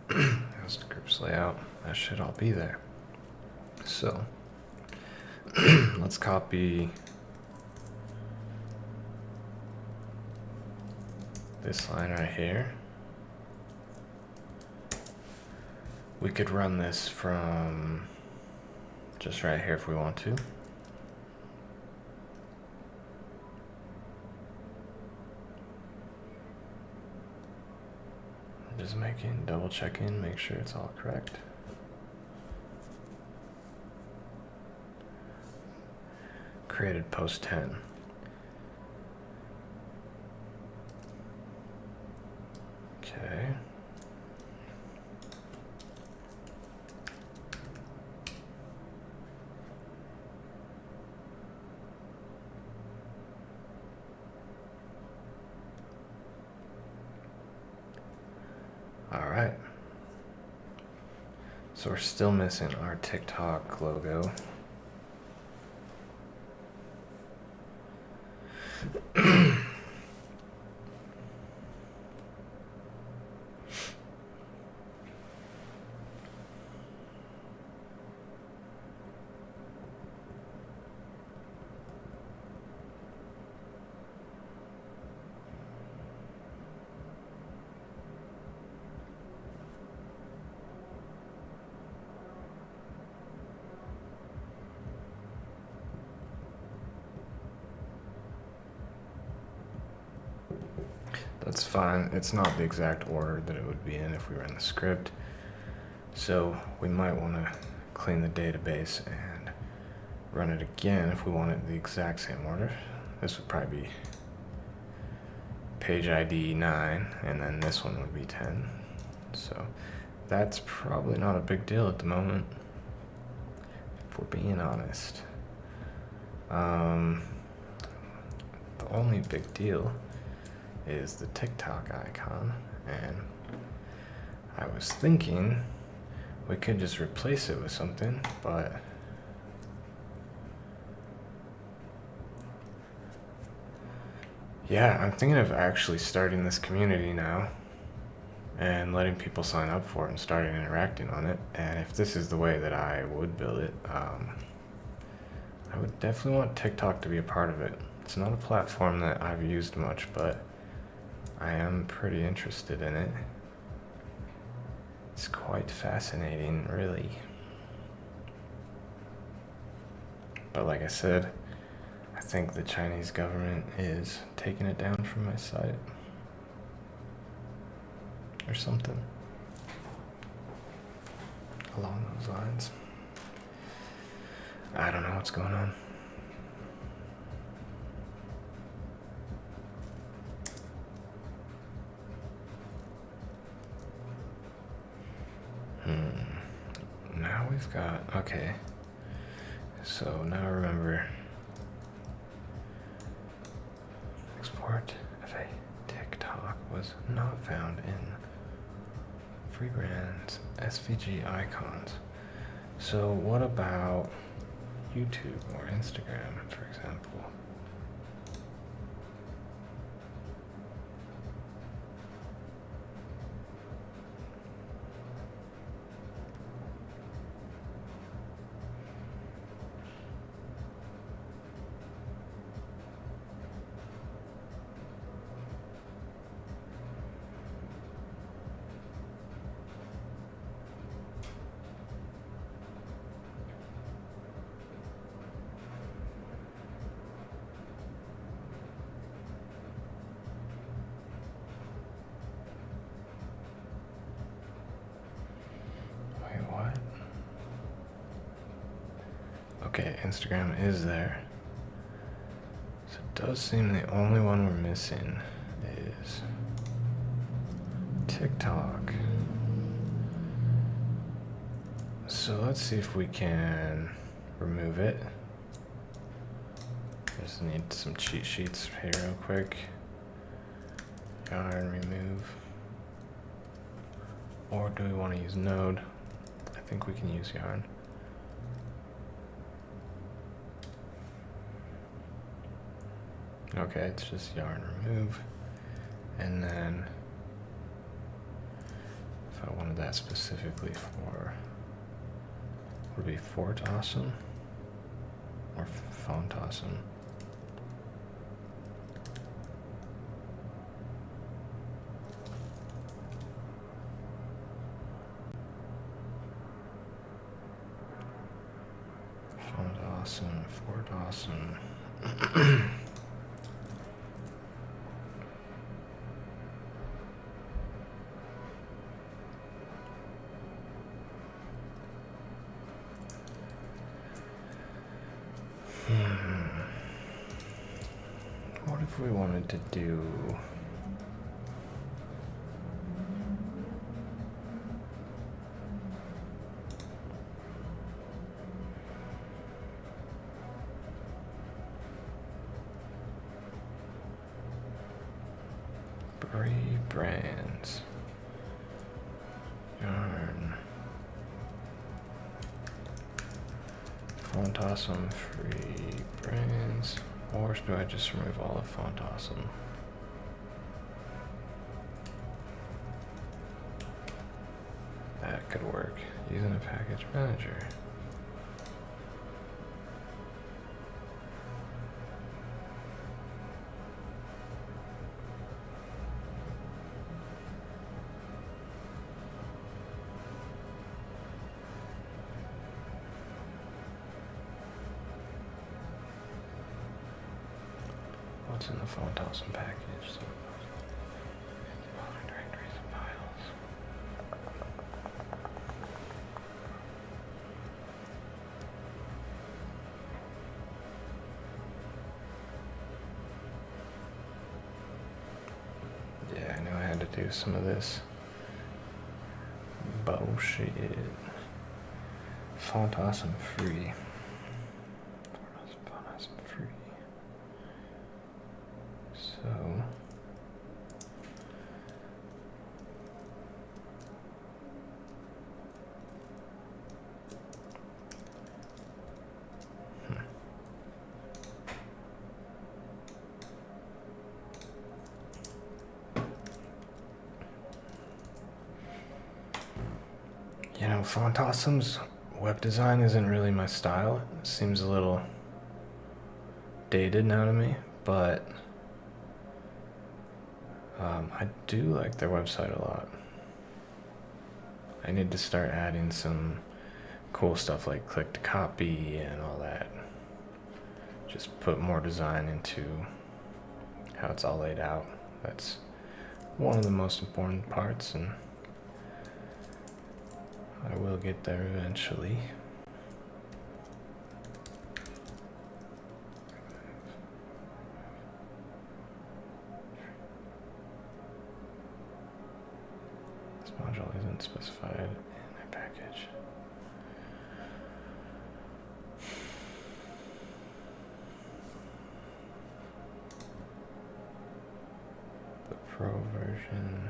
Speaker 1: that's the groups layout. That should all be there. So let's copy this line right here. We could run this from just right here if we want to. Just double checking, make sure it's all correct. Created post 10. Okay. All right. So we're still missing our TikTok logo. That's fine. It's not the exact order that it would be in if we ran the script. So we might want to clean the database and run it again if we want it the exact same order. This would probably be page ID 9, and then this one would be 10. So that's probably not a big deal at the moment, if we're being honest. The only big deal is the TikTok icon, and I was thinking we could just replace it with something, but yeah, I'm thinking of actually starting this community now and letting people sign up for it and starting interacting on it. And if this is the way that I would build it, I would definitely want TikTok to be a part of it. It's not a platform that I've used much, but I am pretty interested in it. It's quite fascinating, really. But like I said, I think the Chinese government is taking it down from my site. Or something along those lines. I don't know what's going on. we've got, okay. So now remember, export of a TikTok was not found in free brands SVG icons. So what about YouTube or Instagram, for example? Okay, Instagram is there. So it does seem the only one we're missing is TikTok. So let's see if we can remove it. Just need some cheat sheets here real quick. Yarn remove. Or do we want to use Node? I think we can use Yarn. Okay, it's just yarn remove. And then if I wanted that specifically for, would it be Fort Awesome or Font Awesome? Font Awesome, Fort Awesome. What if we wanted to do brands, yarn, Font Awesome, free brands, or do I just remove all of Font Awesome? That could work using a package manager. What's in the Font Awesome package? So, directories and files. Yeah, I knew I had to do some of this bullshit. Font Awesome free. Font Awesome free. So you know, Font Awesome's web design isn't really my style. It seems a little dated now to me, but I do like their website a lot. I need to start adding some cool stuff like click to copy and all that. Just put more design into how it's all laid out. That's one of the most important parts, and I will get there eventually. This module isn't specified in a package. Pro version.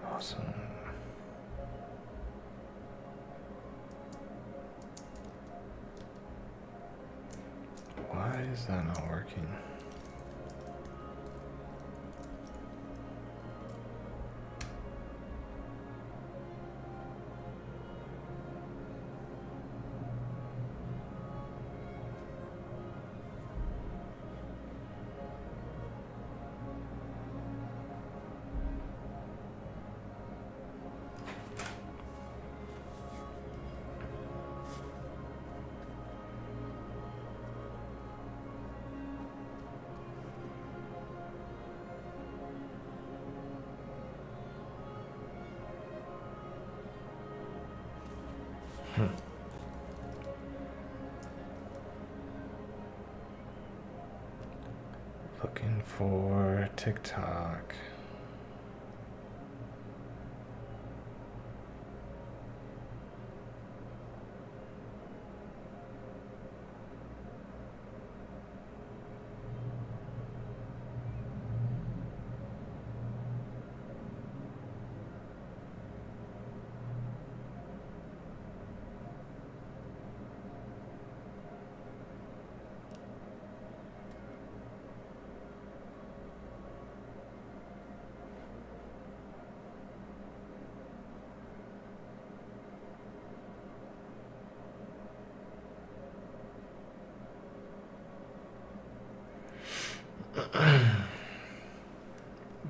Speaker 1: Awesome. Why is that not working? Looking for TikTok.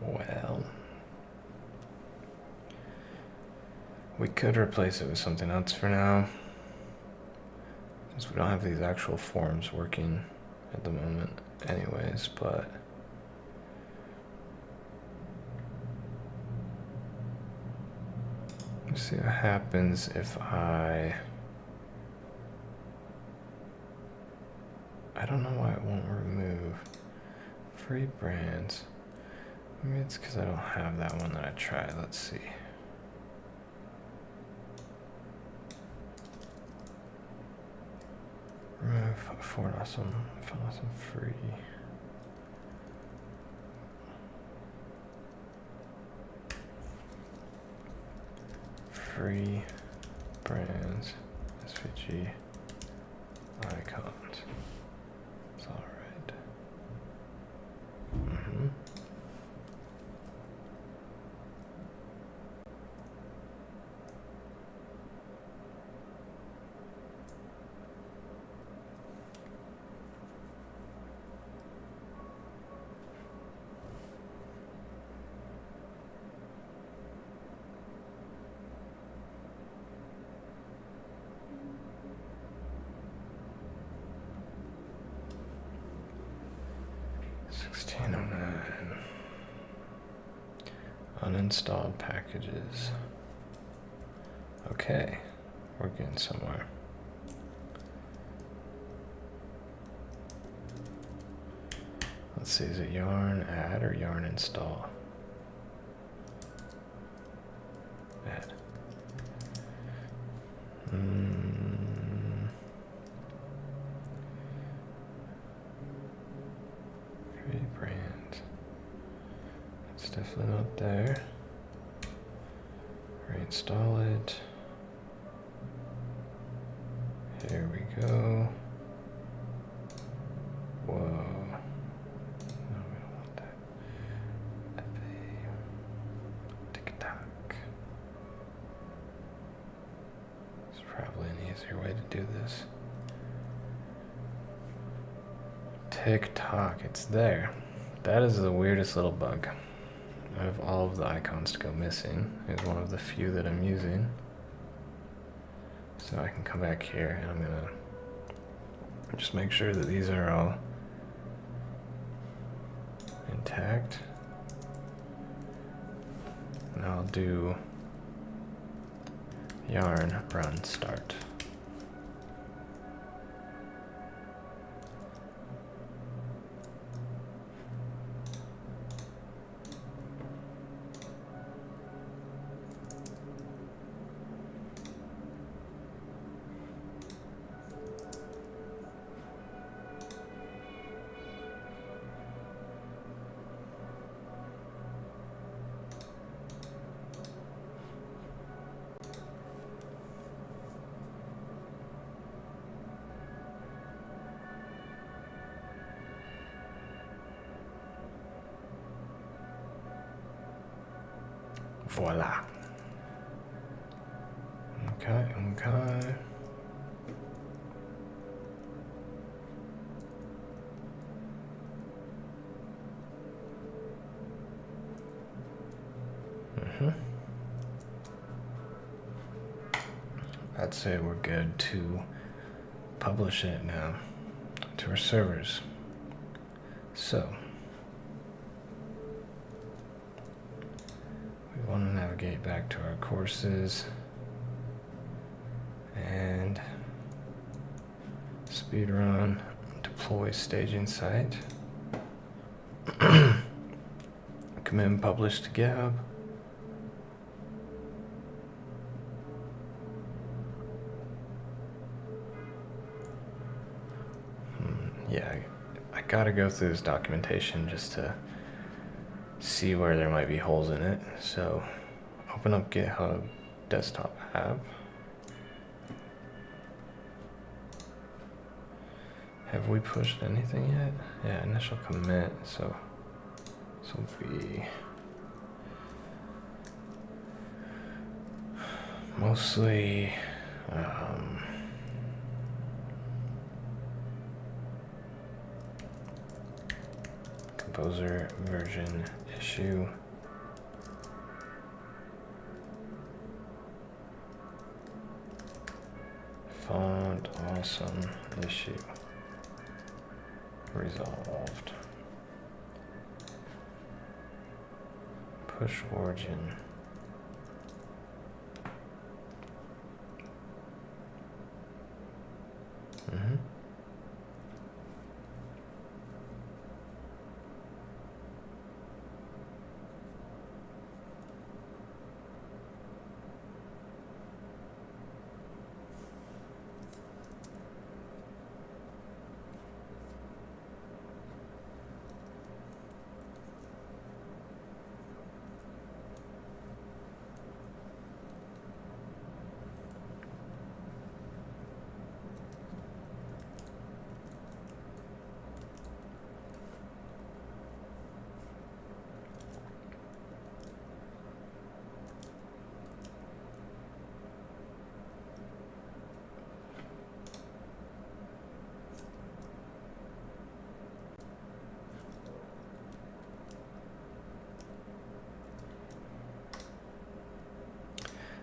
Speaker 1: Well, we could replace it with something else for now, since we don't have these actual forms working at the moment anyways, but let's see what happens if I don't know why it won't remove free brands. Maybe it's because I don't have that one that I tried. Let's see. Remove Ford Awesome free. Free brands, SVG, icons. It's all right. Mm-hmm. Uninstalled packages. Okay, we're getting somewhere. Let's see, is it yarn add or yarn install? Add. Free brand. It's definitely not there. Reinstall it. Here we go. Whoa. No, we don't want that. TikTok. There's probably an easier way to do this. TikTok, it's there. That is the weirdest little bug. I have all of the icons to go missing. It's one of the few that I'm using. So I can come back here and I'm gonna just make sure that these are all intact. And I'll do yarn run start. Voila. Okay, okay. I'd say we're good to publish it now to our servers. So we want to navigate back to our courses and speedrun, deploy staging site, commit and publish to GitHub. Yeah, I gotta go through this documentation just to see where there might be holes in it. So open up GitHub desktop app. Have we pushed anything yet? Yeah, initial commit, so this will be mostly composer version issue. Font awesome issue resolved. Push origin.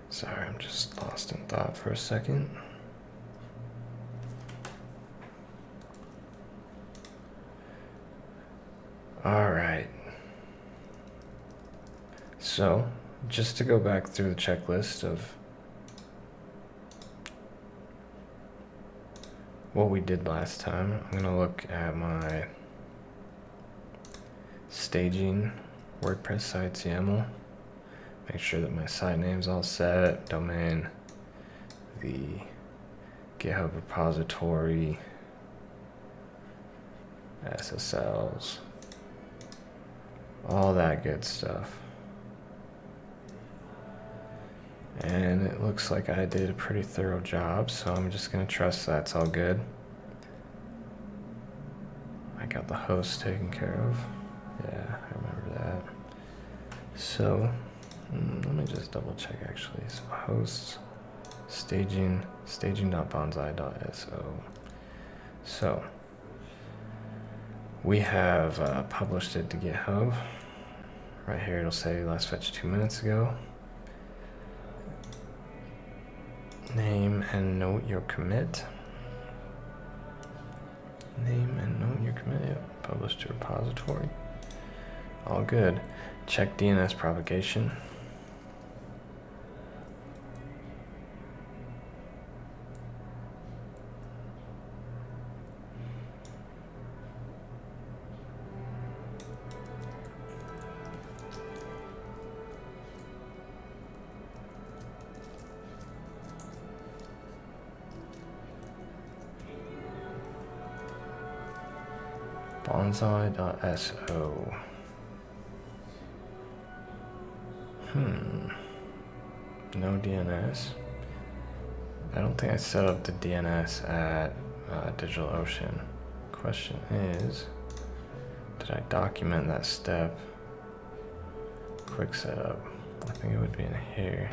Speaker 1: Sorry, I'm just lost in thought for a second. All right. So, just to go back through the checklist of what we did last time, I'm gonna look at my staging WordPress sites YAML. Make sure that my site name's all set, domain, the GitHub repository, SSLs, all that good stuff. And it looks like I did a pretty thorough job, so I'm just gonna trust that's all good. I got the host taken care of. Yeah, I remember that. So, let me just double check actually. So hosts, staging.bonsai.so. So we have published it to GitHub. Right here it'll say last fetched 2 minutes ago. Name and note your commit. Name and note your commit. Yep. Published to repository. All good. Check DNS propagation. Bonsai.so. No DNS. I don't think I set up the DNS at DigitalOcean. Question is, did I document that step? Quick setup. I think it would be in here.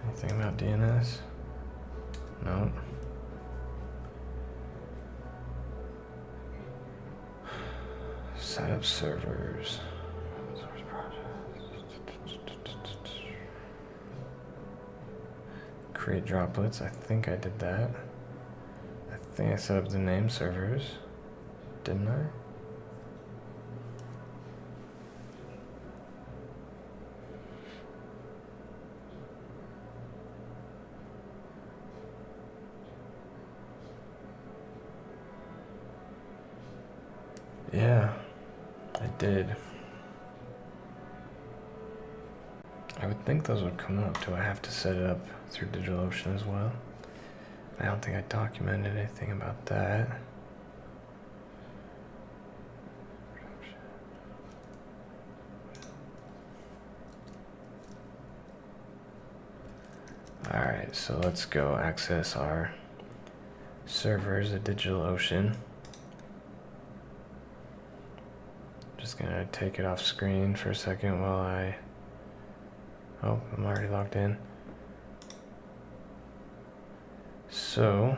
Speaker 1: Anything about DNS? No. Set up servers. Create droplets. I think I did that. I think I set up the name servers. Didn't I? Yeah, I did. I would think those would come up. Do I have to set it up through DigitalOcean as well? I don't think I documented anything about that. Alright, so let's go access our servers at DigitalOcean. Just gonna take it off screen for a second while I... Oh, I'm already logged in. So...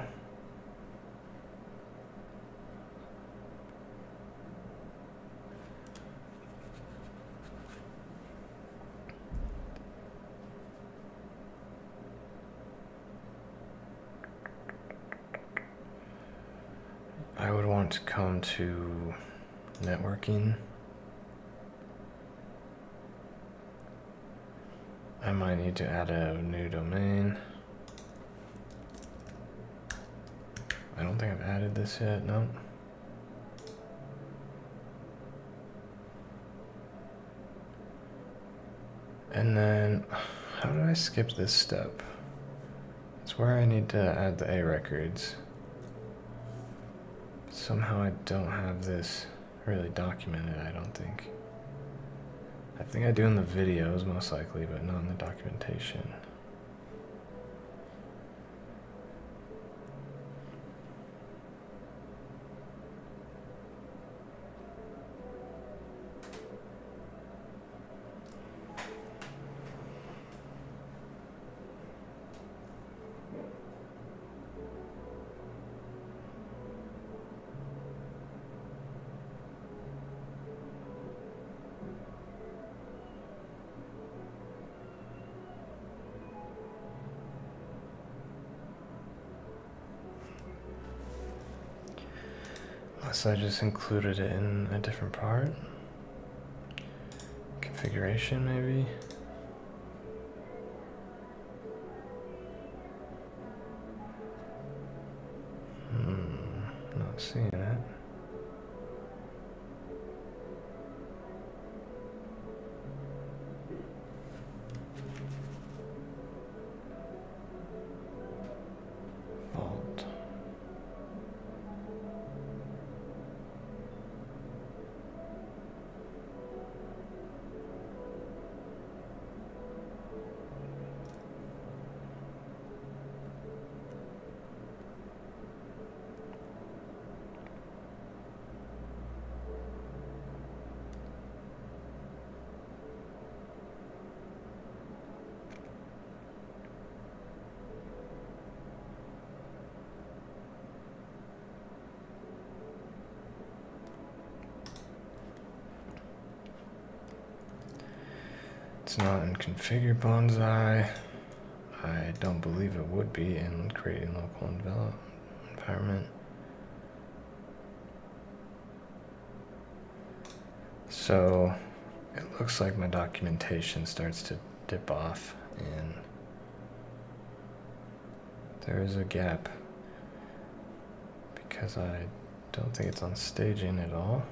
Speaker 1: I would want to come to networking. I might need to add a new domain. I don't think I've added this yet, no. And then, how do I skip this step? It's where I need to add the A records. Somehow I don't have this really documented, I don't think. I think I do in the videos most likely, but not in the documentation. Unless I just included it in a different part. Configuration, maybe? Not seeing it. Vault. It's not in configure Bonsai. I don't believe it would be in creating local environment. So it looks like my documentation starts to dip off and there is a gap because I don't think it's on staging at all.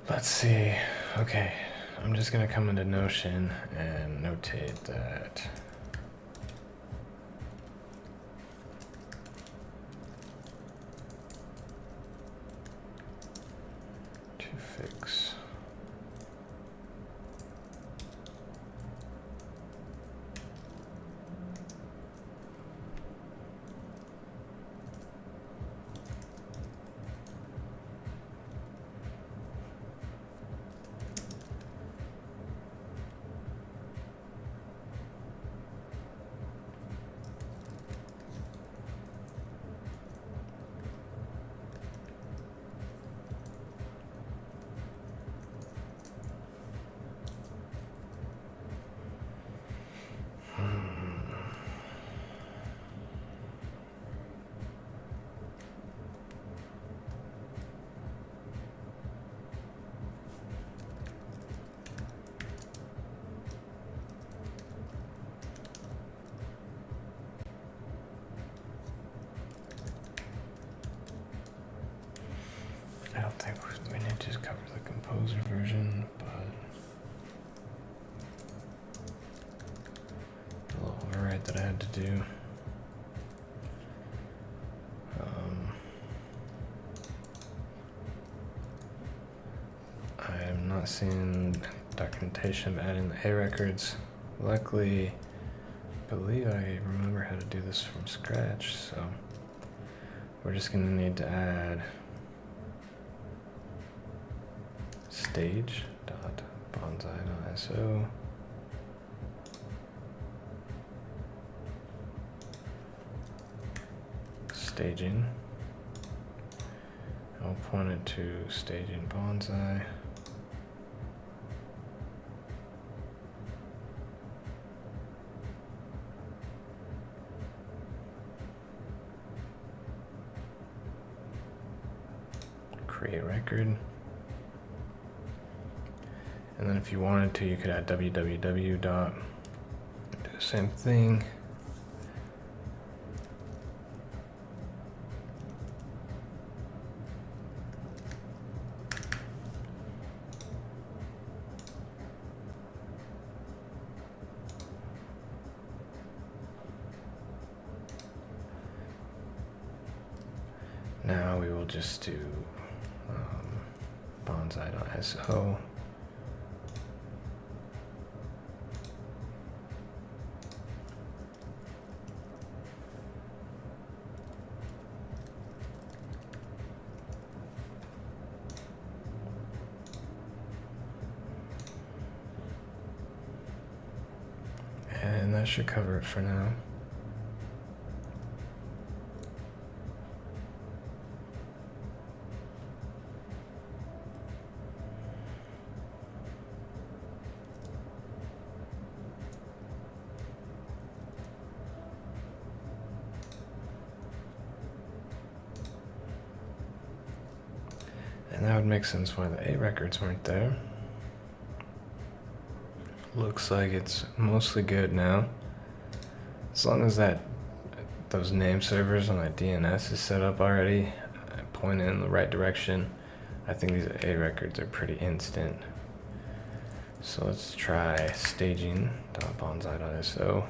Speaker 1: Let's see. Okay, I'm just gonna come into Notion and notate that fix. I don't think we need to cover the composer version, but a little override that I had to do. I am not seeing documentation of adding the A records. Luckily, I believe I remember how to do this from scratch, so we're just going to need to add stage.bonsai.so staging. I'll point it to staging bonsai. Create record. And then if you wanted to, you could add www dot, do the same thing. Now we will just do bonsai.so. And that should cover it for now. And that would make sense why the A records weren't there. Looks like it's mostly good now. As long as those name servers on that DNS is set up already, pointing in the right direction, I think these A records are pretty instant. So let's try staging.bonsai.so.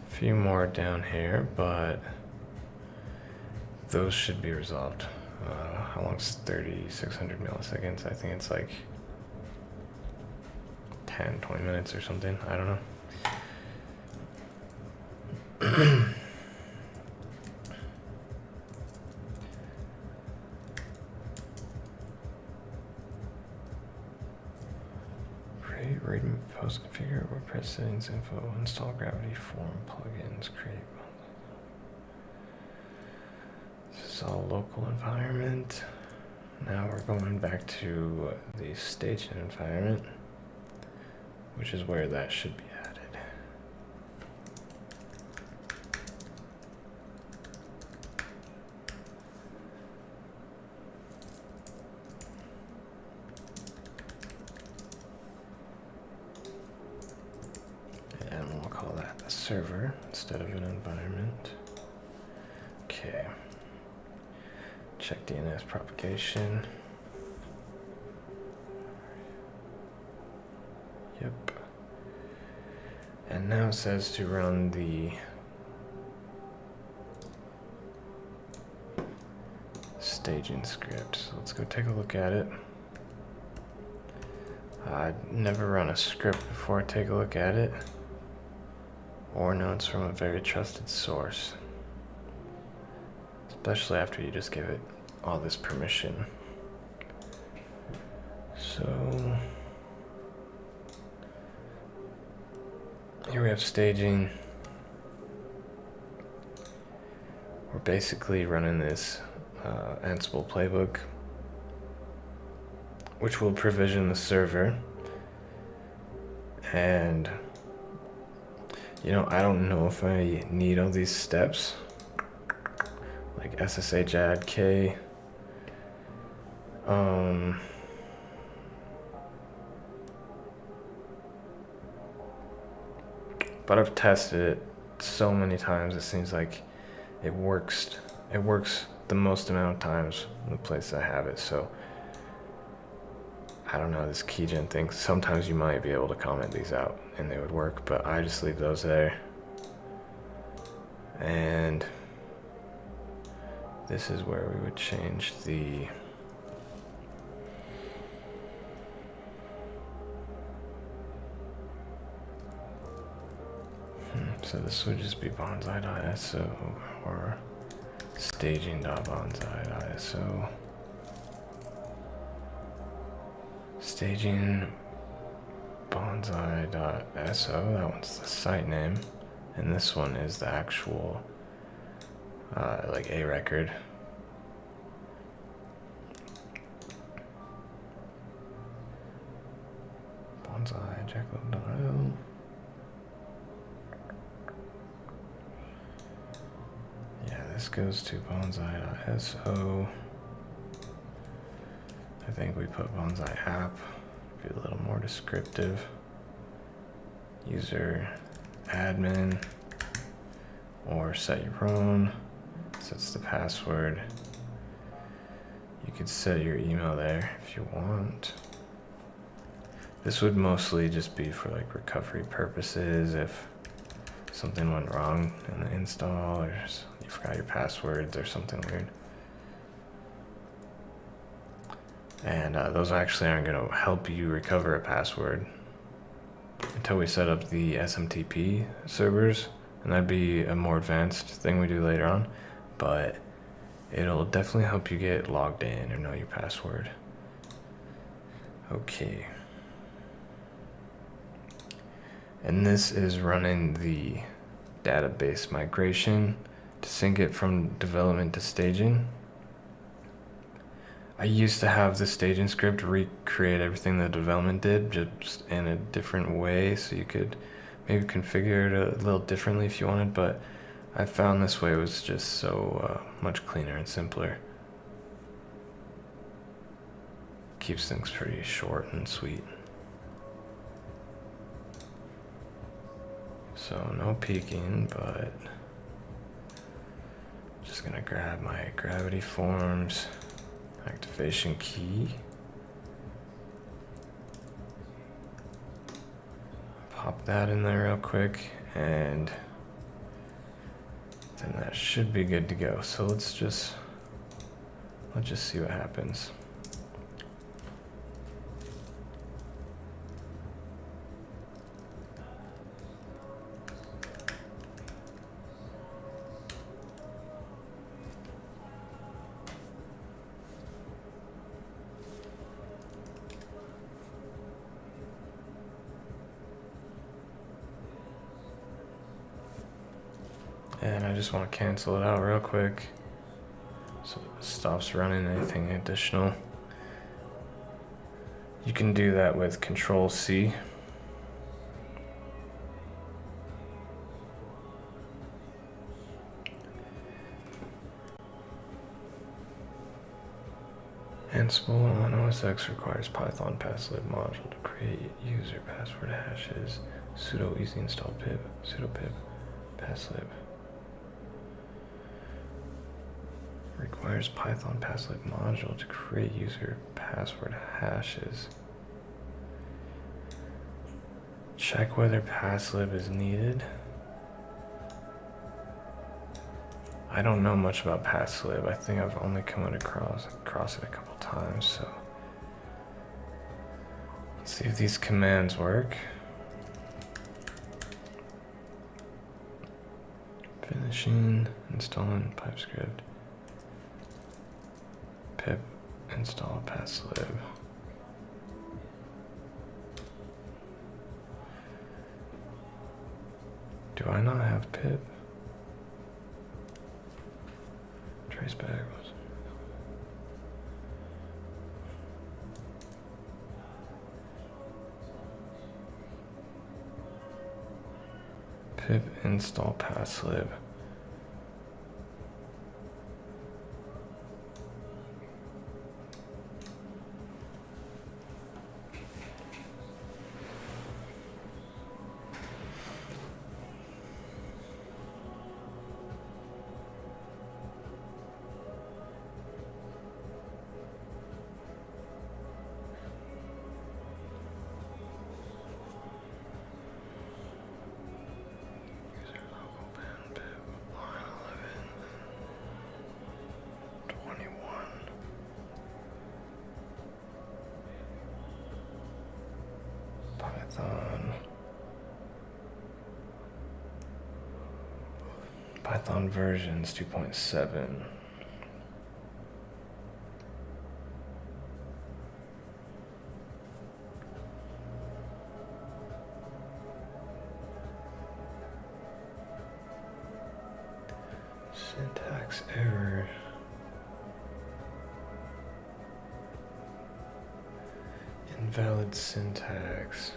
Speaker 1: A few more down here, but those should be resolved. How long's 3600 milliseconds? I think it's like 10, 20 minutes or something. I don't know. Create, read, post, configure, WordPress settings, info, install Gravity form, plugins, create. This is all local environment. Now we're going back to the staging environment, which is where that should be added. And we'll call that a server instead of an environment. Okay. Check DNS propagation. Yep. And now it says to run the staging script. So let's go take a look at it. I'd never run a script before I take a look at it, or know it's from a very trusted source, especially after you just give it all this permission. So here we have staging. We're basically running this Ansible playbook, which will provision the server. And you know, I don't know if I need all these steps, like SSH add K. But I've tested it so many times, it seems like it works the most amount of times in the place I have it. So I don't know, this keygen thing, sometimes you might be able to comment these out and they would work, but I just leave those there. And this is where we would change the so this would just be bonsai.so or staging.bonsai.so. Staging bonsai.so, that one's the site name, and this one is the actual like a record. Bonsai jackal.io. Yeah, this goes to bonsai.so. I think we put bonsai app, be a little more descriptive. User admin, or set your own, sets the password. You could set your email there if you want. This would mostly just be for like recovery purposes if something went wrong in the install, or you forgot your passwords or something weird. And those actually aren't going to help you recover a password until we set up the SMTP servers, and that'd be a more advanced thing we do later on, but it'll definitely help you get logged in or know your password. Okay. And this is running the database migration to sync it from development to staging. I used to have the staging script recreate everything the development did, just in a different way, so you could maybe configure it a little differently if you wanted, but I found this way was just so much cleaner and simpler. Keeps things pretty short and sweet. So no peeking, but just gonna grab my gravity forms activation key, pop that in there real quick, and then that should be good to go. So let's just see what happens. And I just want to cancel it out real quick so it stops running anything additional. You can do that with Control C. Ansible on OS X requires Python passlib module to create user password hashes. Sudo easy install pip, sudo pip, passlib. Requires Python passlib module to create user password hashes. Check whether passlib is needed. I don't know much about passlib. I think I've only come across it a couple times, so let's see if these commands work. Finishing, installing pipescript, pip install passlib. Do I not have pip? Traceback. Pip install passlib. Python versions 2.7. Syntax error. Invalid syntax.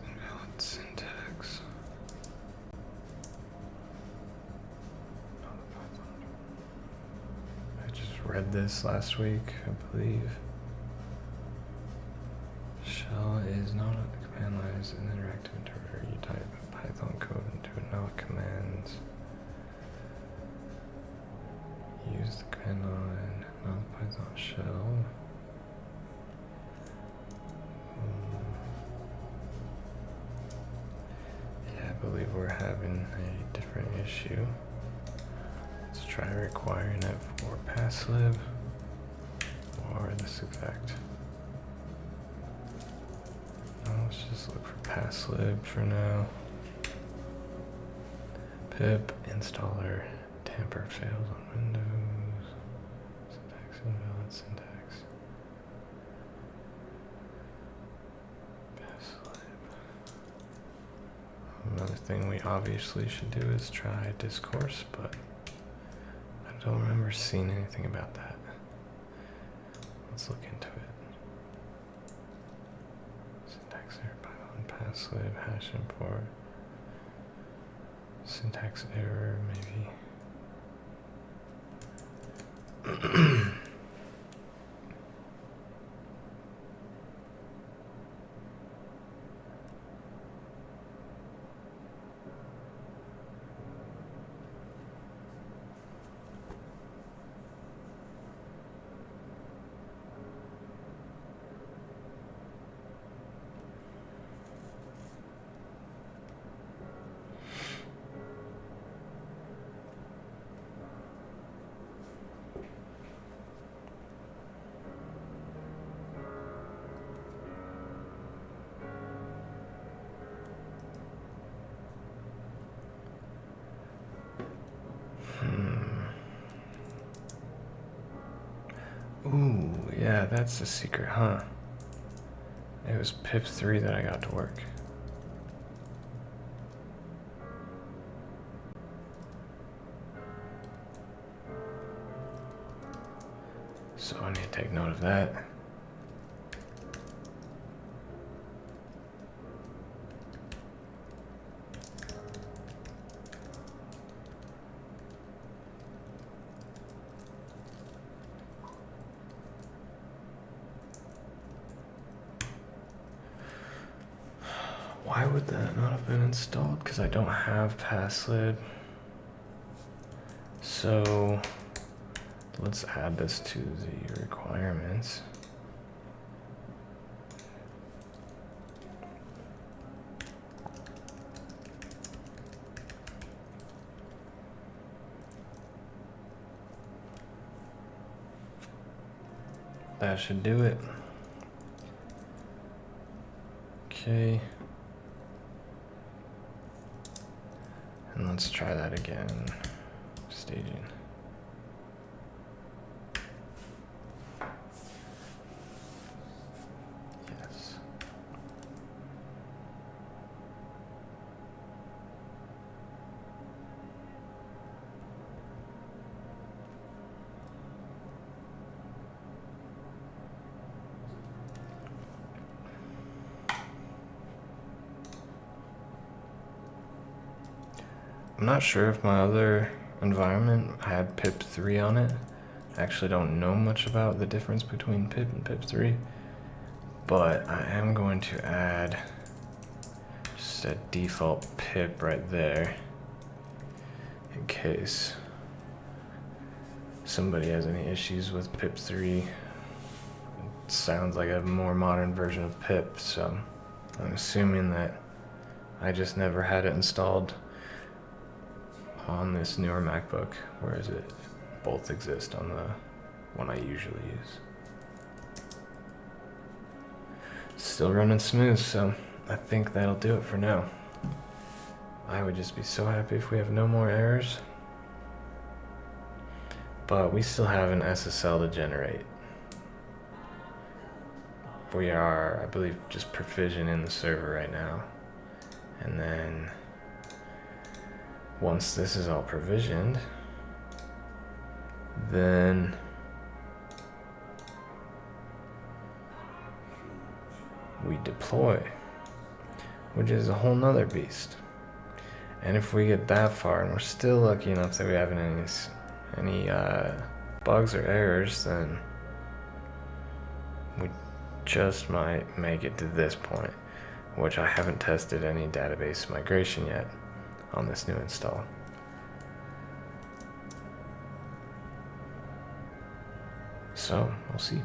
Speaker 1: Invalid syntax. I just read this last week, I believe. Shell is not a command line, it's an interactive interpreter. You type Python code into another commands. Use the command line, not the Python shell. I believe we're having a different issue. Let's try requiring it for passlib or this exact. No, let's just look for passlib for now. Pip installer tamper fails on Windows. Syntax invalid syntax. Another thing we obviously should do is try discourse, but I don't remember seeing anything about that. Let's look into it. Syntax error, Python passlib, hash import. Syntax error, maybe. Ooh, yeah, that's the secret, huh? It was pip 3 that I got to work. So I need to take note of that. Why would that not have been installed? Because I don't have passlid. So let's add this to the requirements. That should do it. Okay. And let's try that again. Staging. Yes. I'm not sure if my other environment had pip 3 on it. I actually don't know much about the difference between pip and pip 3, but I am going to add just a default pip right there in case somebody has any issues with pip 3. It sounds like a more modern version of pip, so I'm assuming that I just never had it installed on this newer MacBook, whereas it both exist on the one I usually use. Still running smooth, so I think that'll do it for now. I would just be so happy if we have no more errors. But we still have an SSL to generate. We are, I believe, just provisioning the server right now. And then once this is all provisioned, then we deploy, which is a whole nother beast. And if we get that far and we're still lucky enough that we haven't any bugs or errors, then we just might make it to this point, which I haven't tested any database migration yet on this new install. So we'll see.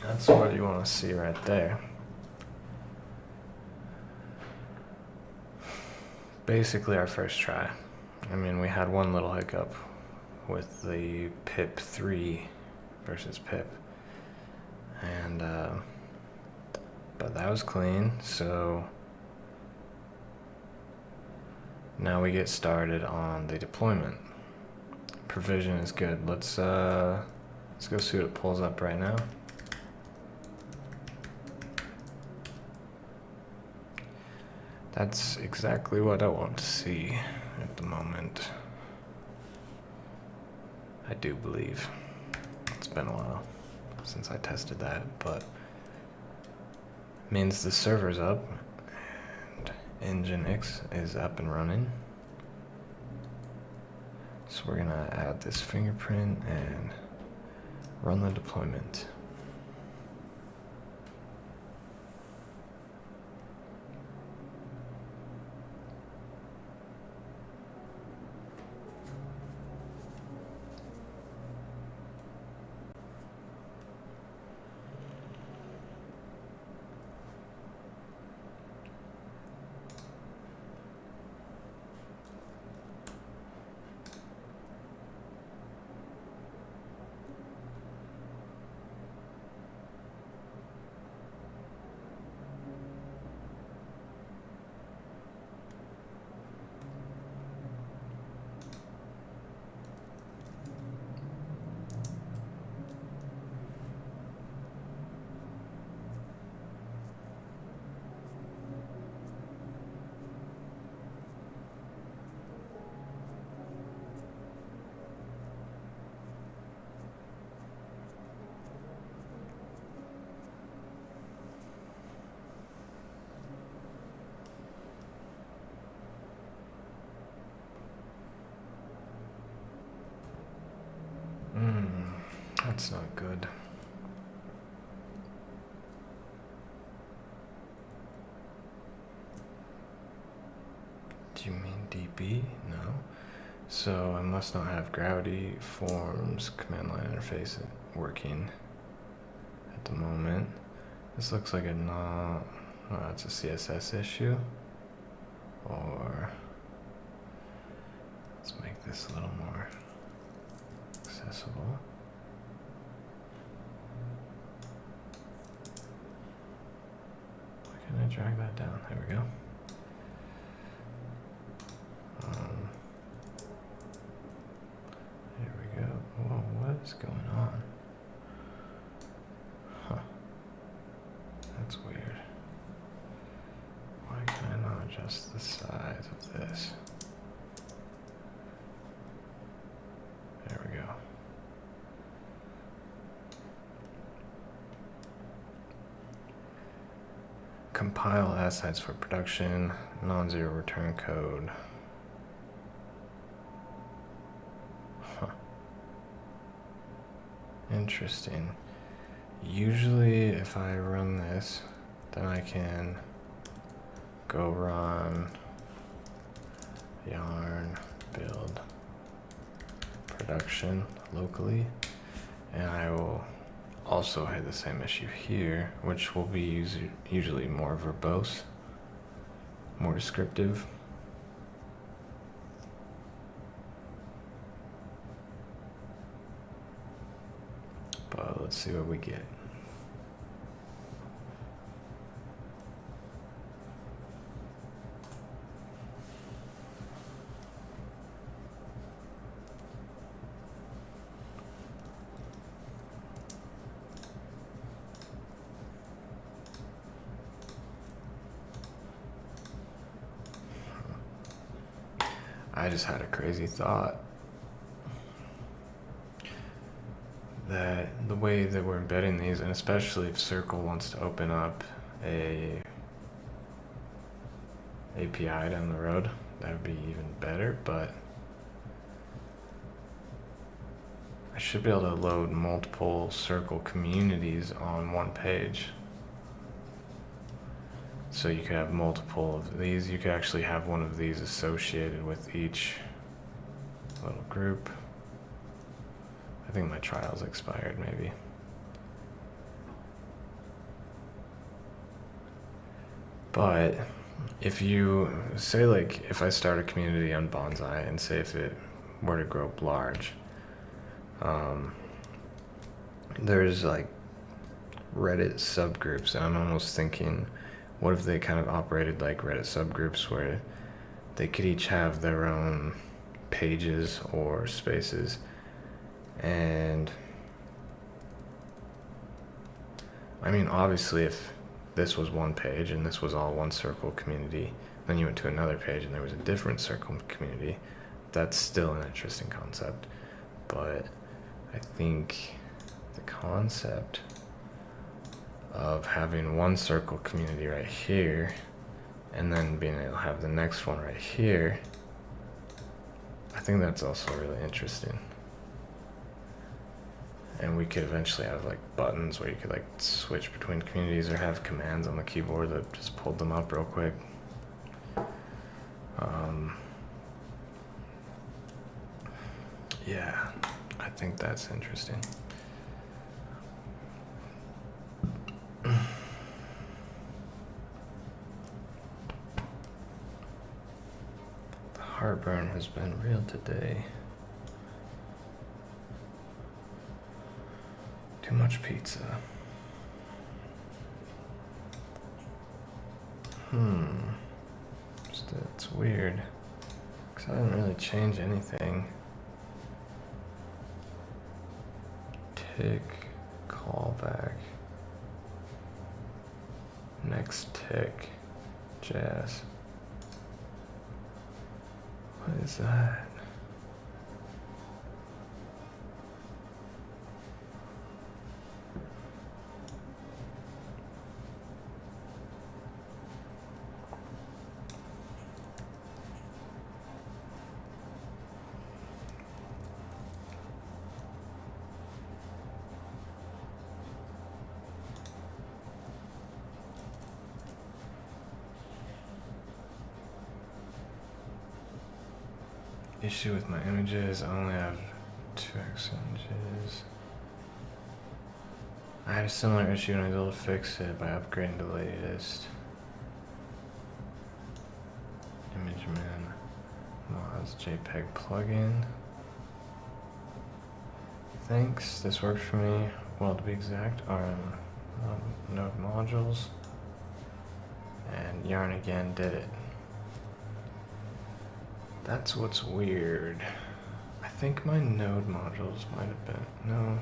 Speaker 1: That's what you want to see right there. Basically our first try. I mean, we had one little hiccup with the pip 3 versus pip. And, but that was clean, so now we get started on the deployment. Provision is good. Let's go see what it pulls up right now. That's exactly what I want to see at the moment. I do believe. It's been a while since I tested that, but means the server's up and Nginx is up and running. So we're gonna add this fingerprint and run the deployment. That's not good. Do you mean DB? No. So I must not have Gravity Forms command line interface working at the moment. This looks like a it's a CSS issue. Or let's make this a little more accessible. Can I drag that down? There we go. There we go. Whoa, what is going on? Huh. That's weird. Why can I not adjust the size of this? There we go. Compile assets for production, non-zero return code. Huh. Interesting. Usually if I run this, then I can go run yarn build production locally, and I will also hit the same issue here, which will be usually more verbose, more descriptive. But let's see what we get. I just had a crazy thought that the way that we're embedding these, and especially if Circle wants to open up a API down the road, that would be even better, but I should be able to load multiple Circle communities on one page. So you could have multiple of these. You could actually have one of these associated with each little group. I think my trial's expired, maybe. But if you say, like, if I start a community on Bonsai and say if it were to grow large, there's like Reddit subgroups, and I'm almost thinking, what if they kind of operated like Reddit subgroups where they could each have their own pages or spaces, and I mean, obviously if this was one page and this was all one circle community, then you went to another page and there was a different circle community, that's still an interesting concept. But I think the concept of having one circle community right here and then being able to have the next one right here, I think that's also really interesting. And we could eventually have like buttons where you could like switch between communities, or have commands on the keyboard that just pulled them up real quick. Yeah, I think that's interesting. The heartburn has been real today. Too much pizza. It's weird, because I didn't really change anything. Tick, callback, next tick, jazz. What is that? Issue with my images, I only have 2x images. I had a similar issue and I was able to fix it by upgrading to the latest. ImageMan Moz JPEG plugin. Thanks, this works for me. Well, to be exact, are node modules. And Yarn again did it. That's what's weird. I think my node modules might have been, no.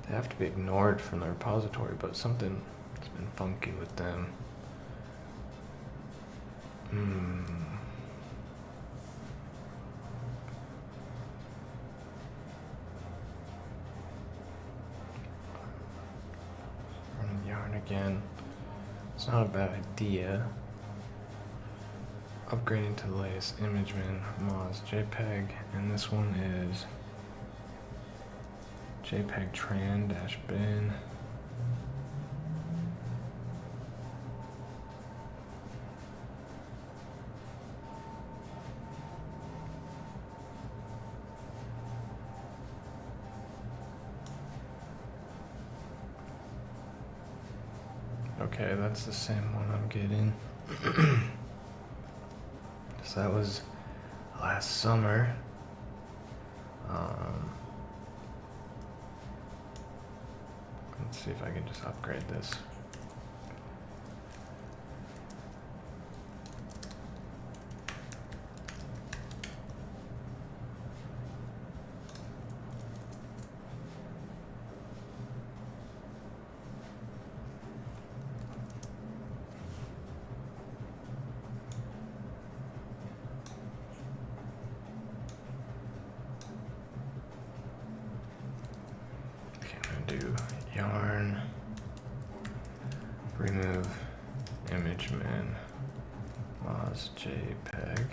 Speaker 1: They have to be ignored from the repository, but something has been funky with them. Running Yarn again. It's not a bad idea. Upgrading to the latest ImageMan Moz JPEG, and this one is JPEG tran-bin. Okay, that's the same one I'm getting. So that was last summer. Let's see if I can just upgrade this. Do yarn, remove ImageMan Moz JPEG.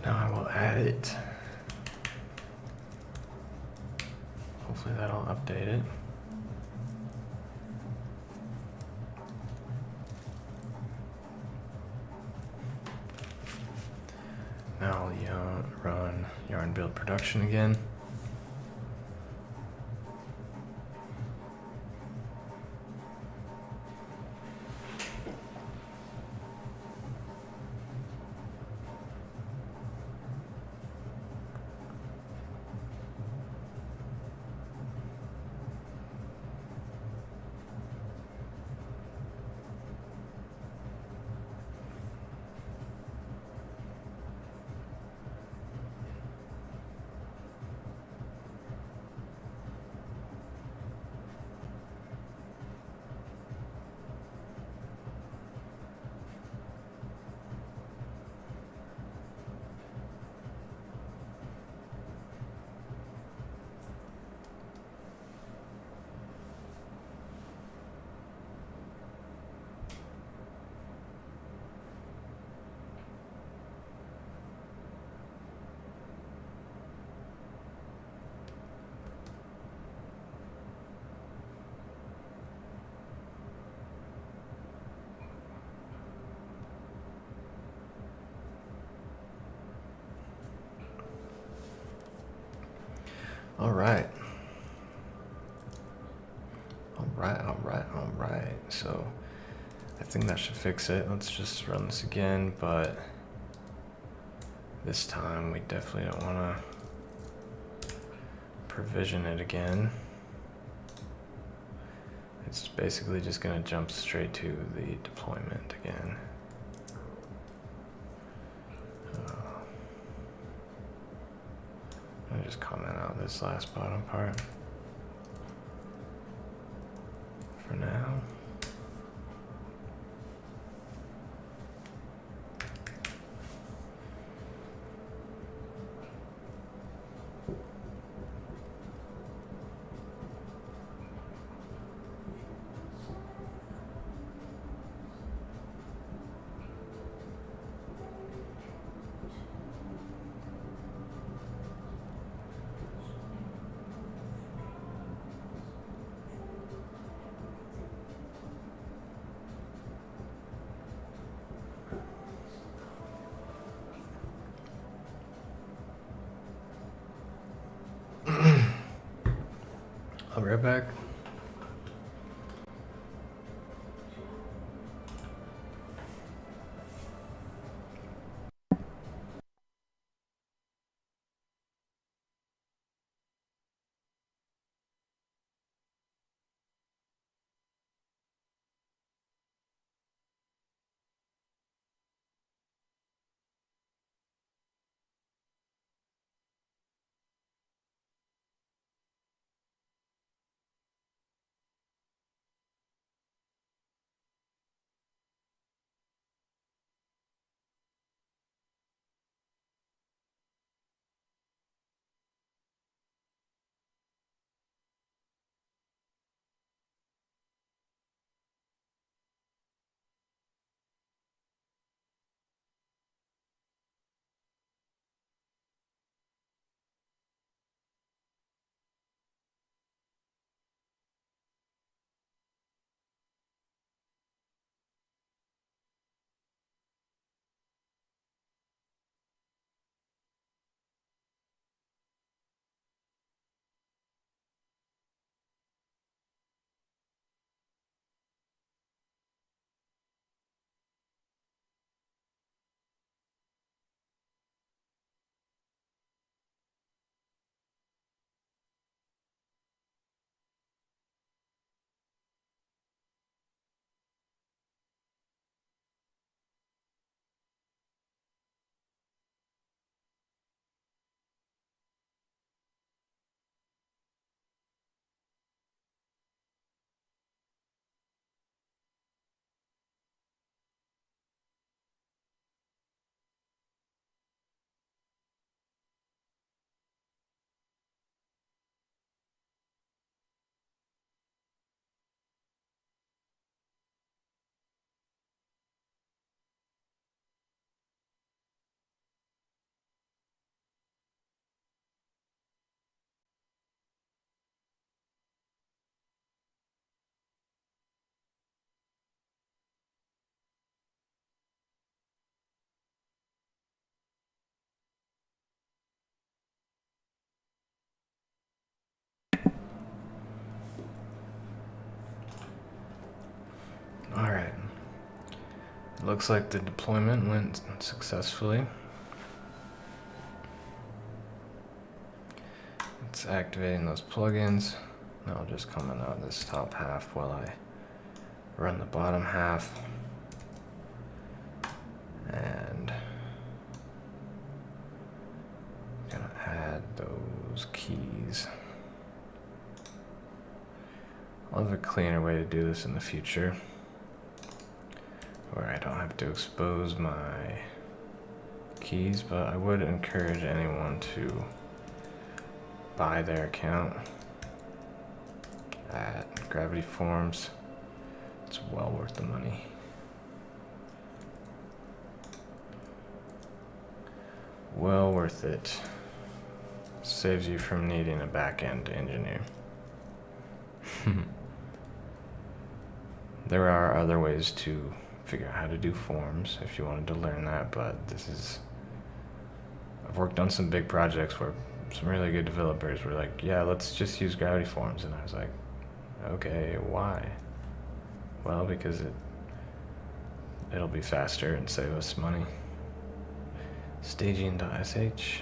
Speaker 1: Now I will add it. Hopefully that'll update it. Now I'll run yarn build production again. All right. All right. So I think that should fix it. Let's just run this again, but this time we definitely don't want to provision it again. It's basically just going to jump straight to the deployment again. Let me just comment out this last bottom part for now. I'll be right back. Looks like the deployment went successfully. It's activating those plugins. I'll just comment out this top half while I run the bottom half. And I'm gonna add those keys. I'll have a cleaner way to do this in the future, where I don't have to expose my keys, but I would encourage anyone to buy their account at Gravity Forms. It's well worth the money. Well worth it. Saves you from needing a back-end engineer. There are other ways to figure out how to do forms if you wanted to learn that, but I've worked on some big projects where some really good developers were like, yeah, let's just use Gravity Forms. And I was like, okay, why? Well, because it'll be faster and save us money. Staging.sh.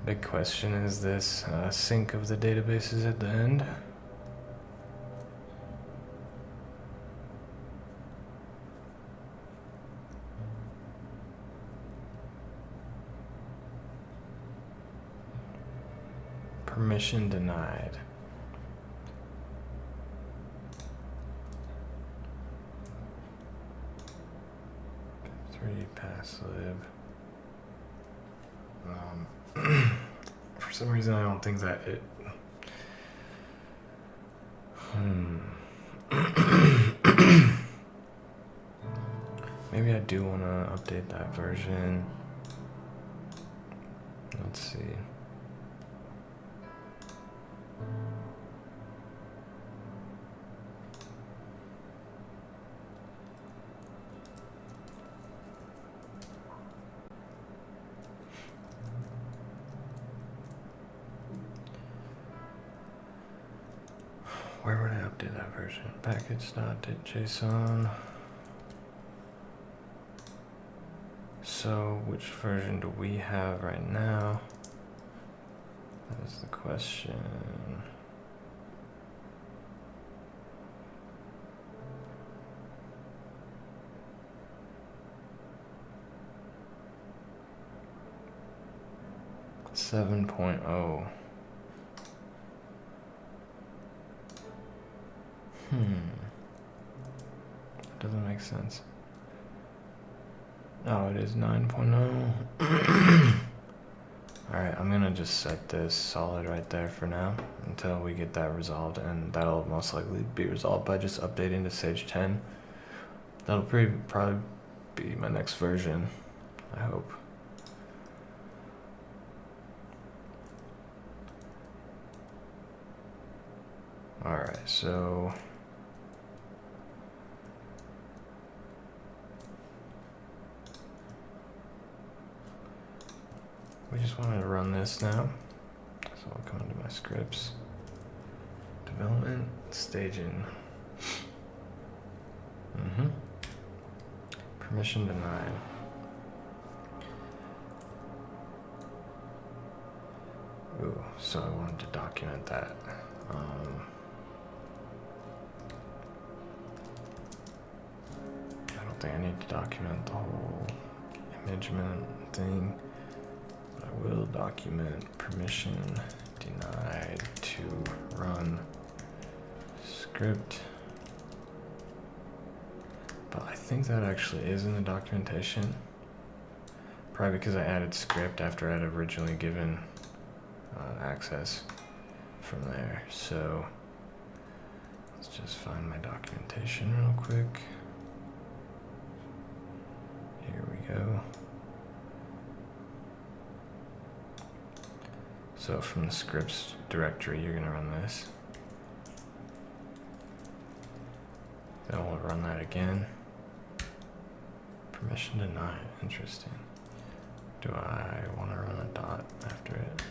Speaker 1: Big question is this sync of the databases at the end. Permission denied. Three passlib. For some reason, I don't think that it. Maybe I do want to update that version. Let's see. Where would I update that version? Package.json. So, which version do we have right now? That is the question. Seven point oh. Doesn't make sense. Oh, it is 9.0. Alright, I'm gonna just set this solid right there for now until we get that resolved, and that'll most likely be resolved by just updating to Sage 10. That'll probably be my next version, I hope. Alright, so we just wanted to run this now. So I'll come into my scripts. Development, staging. Permission denied. Ooh, so I wanted to document that. I don't think I need to document the whole imagement thing. I will document permission denied to run script. But I think that actually is in the documentation. Probably because I added script after I'd originally given access from there. So let's just find my documentation real quick. Here we go. So from the scripts directory, you're gonna run this. Then we'll run that again. Permission denied, interesting. Do I want to run a dot after it?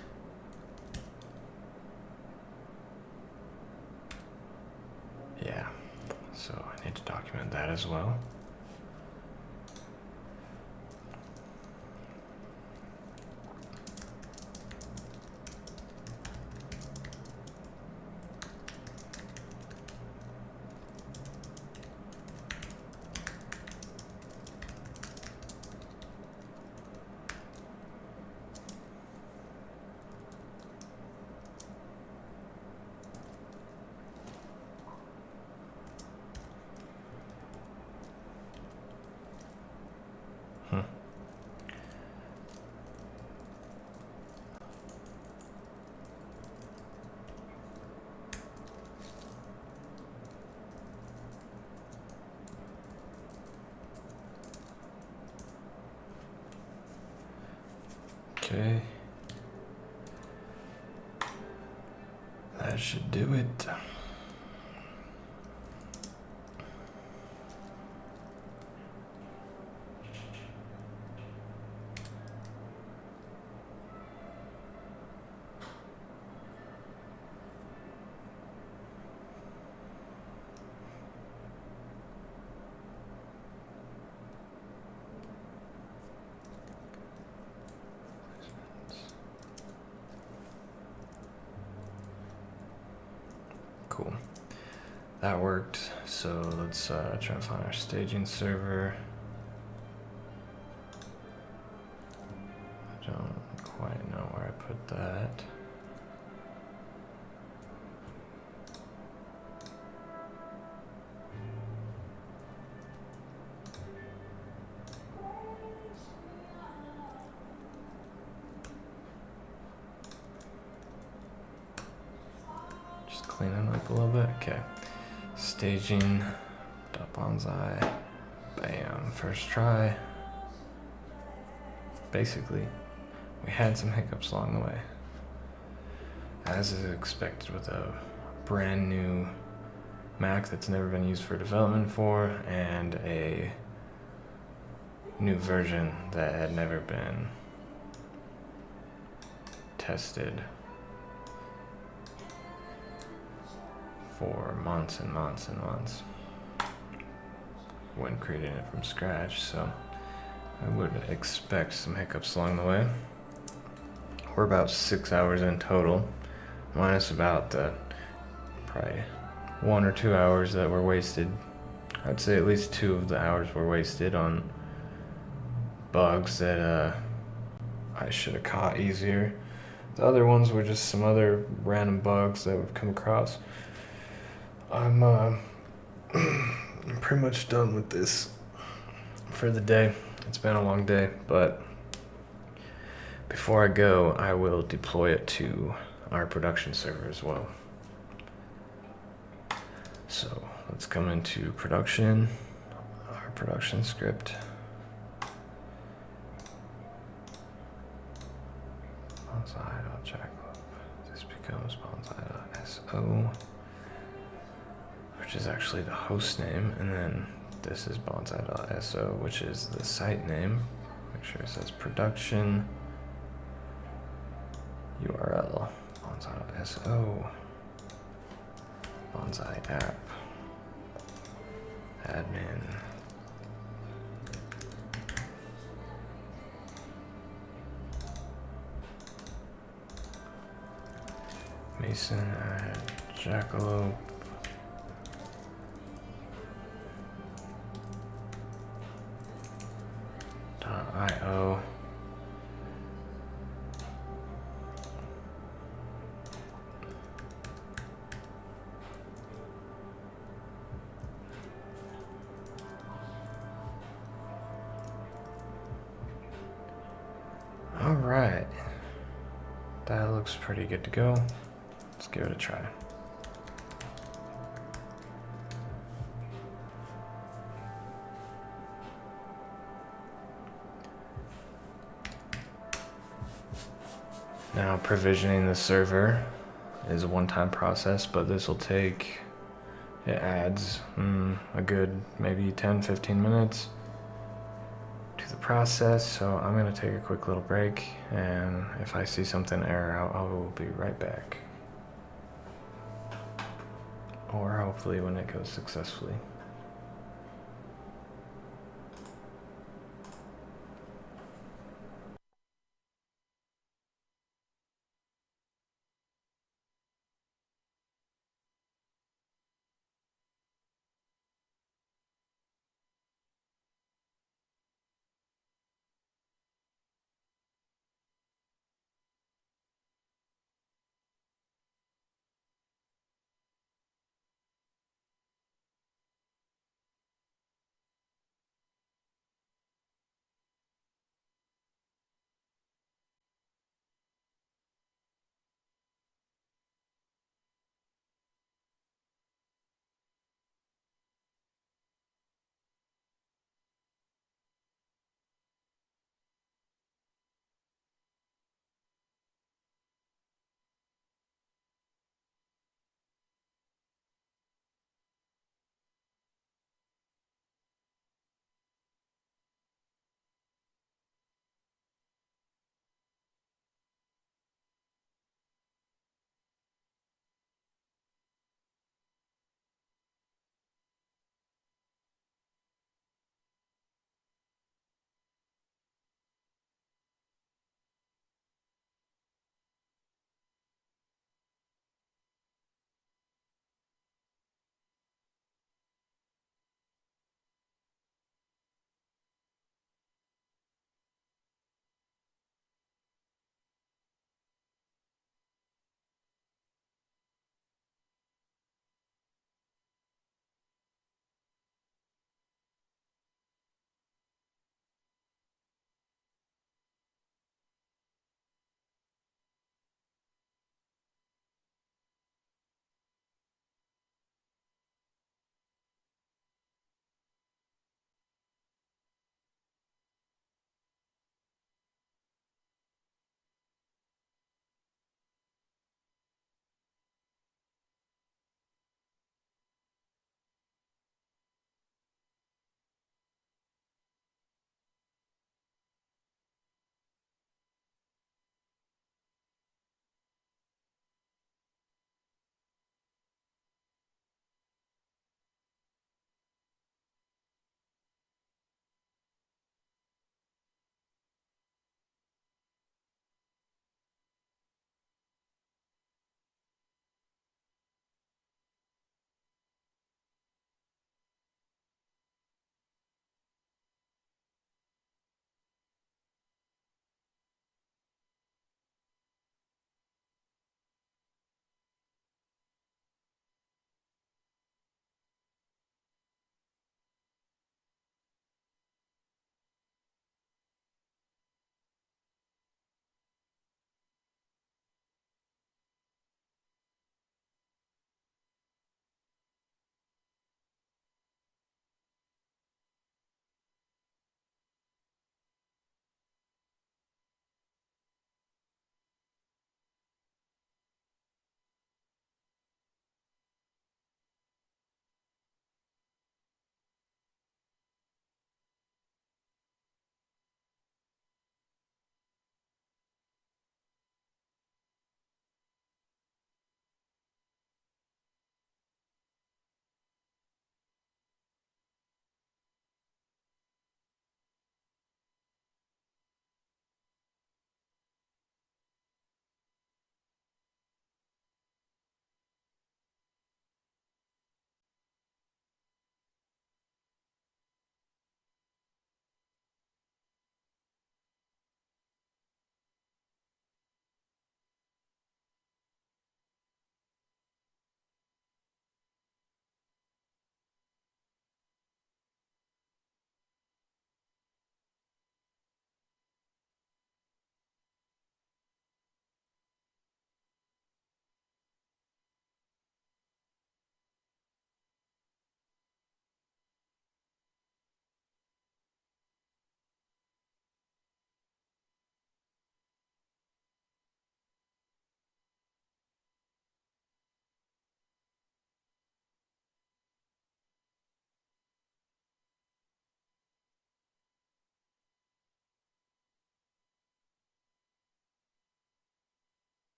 Speaker 1: Yeah, so I need to document that as well. Okay. That should do it. Cool. That worked. So let's try to find our staging server. I don't quite know where I put that. Cleaning up a little bit. Okay. Staging. Bonsai. Bam. First try. Basically, we had some hiccups along the way. As is expected with a brand new Mac that's never been used for development before, and a new version that had never been tested for months and months and months when creating it from scratch, so I would expect some hiccups along the way. We're about 6 hours in total, minus about probably 1 or 2 hours that were wasted. I'd say at least 2 of the hours were wasted on bugs that I should have caught easier. The other ones were just some other random bugs that we've come across. I'm pretty much done with this for the day. It's been a long day, but before I go, I will deploy it to our production server as well. So let's come into production, our production script. Bonsai.jackalope. This becomes bonsai.so. Which is actually the host name, and then this is bonsai.so, which is the site name. Make sure it says production URL bonsai.so, bonsai app, admin, Mason at Jackalope. .io. All right, that looks pretty good to go. Let's give it a try. Now provisioning the server is a one-time process, but this will take, it adds a good maybe 10-15 minutes to the process, so I'm gonna take a quick little break, and if I see something error, I will be right back. Or hopefully when it goes successfully.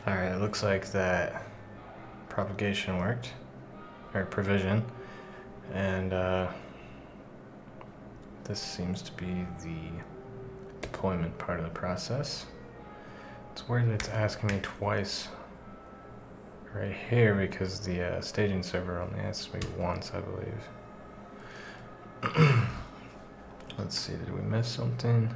Speaker 1: Alright, it looks like that propagation worked, or provision, and this seems to be the deployment part of the process. It's weird that it's asking me twice right here because the staging server only asks me once, I believe. Let's see, did we miss something?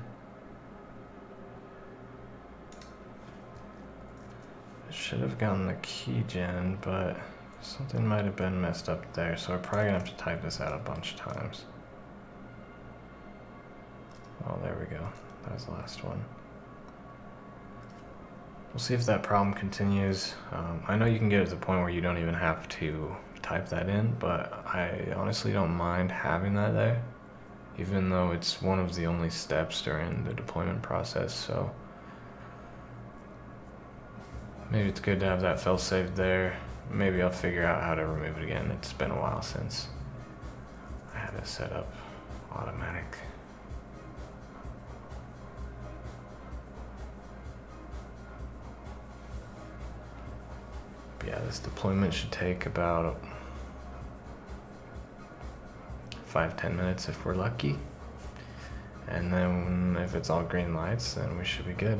Speaker 1: I should have gotten the key gen, but something might have been messed up there, so we're probably gonna have to type this out a bunch of times. Oh, there we go. That was the last one. We'll see if that problem continues. I know you can get to the point where you don't even have to type that in, but I honestly don't mind having that there, even though it's one of the only steps during the deployment process, so maybe it's good to have that fail-safe there. Maybe I'll figure out how to remove it again. It's been a while since I had it set up automatic. Yeah, this deployment should take about 5-10 minutes if we're lucky. And then if it's all green lights, then we should be good.